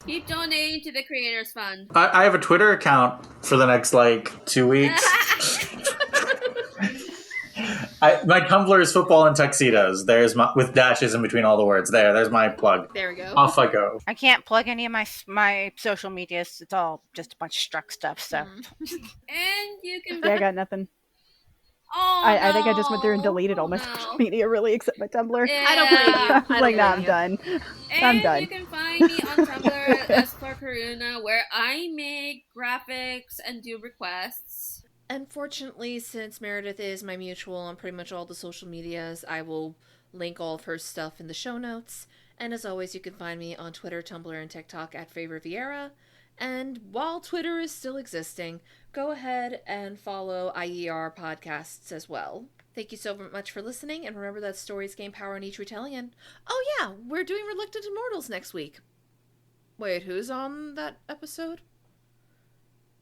Keep donating to the Creators Fund. I have a Twitter account for the next, 2 weeks. My Tumblr is football and tuxedos. There's with dashes in between all the words. There's my plug. There we go. Off I go. I can't plug any of my social medias. It's all just a bunch of struck stuff. So, And you can. Yeah, I got nothing. Oh, I think I just went through and deleted all my social media, really, except my Tumblr. Yeah. I don't blame you. I'm like, nah, I'm done. I'm And done. you can find me on Tumblr as for Karuna, where I make graphics and do requests. Unfortunately, since Meredith is my mutual on pretty much all the social medias, I will link all of her stuff in the show notes. And as always, you can find me on Twitter, Tumblr, and TikTok at Favor Vieira. And while Twitter is still existing, go ahead and follow IER podcasts as well. Thank you so much for listening, and remember that stories gain power in each retelling. And oh yeah, we're doing Reluctant Immortals next week. Wait, who's on that episode?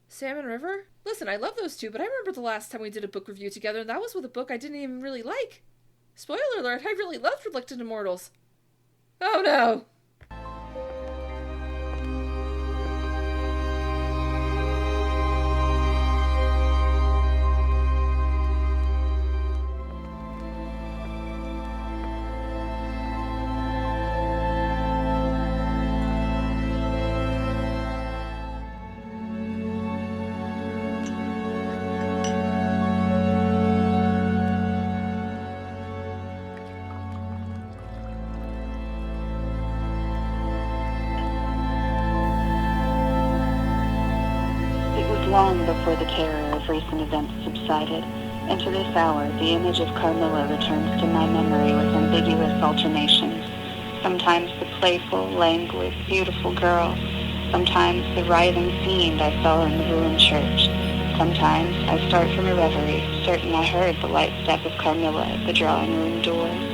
Sam and River? Listen, I love those two, but I remember the last time we did a book review together, and that was with a book I didn't even really like. Spoiler alert, I really loved Reluctant Immortals. Oh no! Long before the terror of recent events subsided, and to this hour the image of Carmilla returns to my memory with ambiguous alternations. Sometimes the playful, languid, beautiful girl. Sometimes the writhing fiend I saw in the ruined church. Sometimes I start from a reverie, certain I heard the light step of Carmilla at the drawing room door.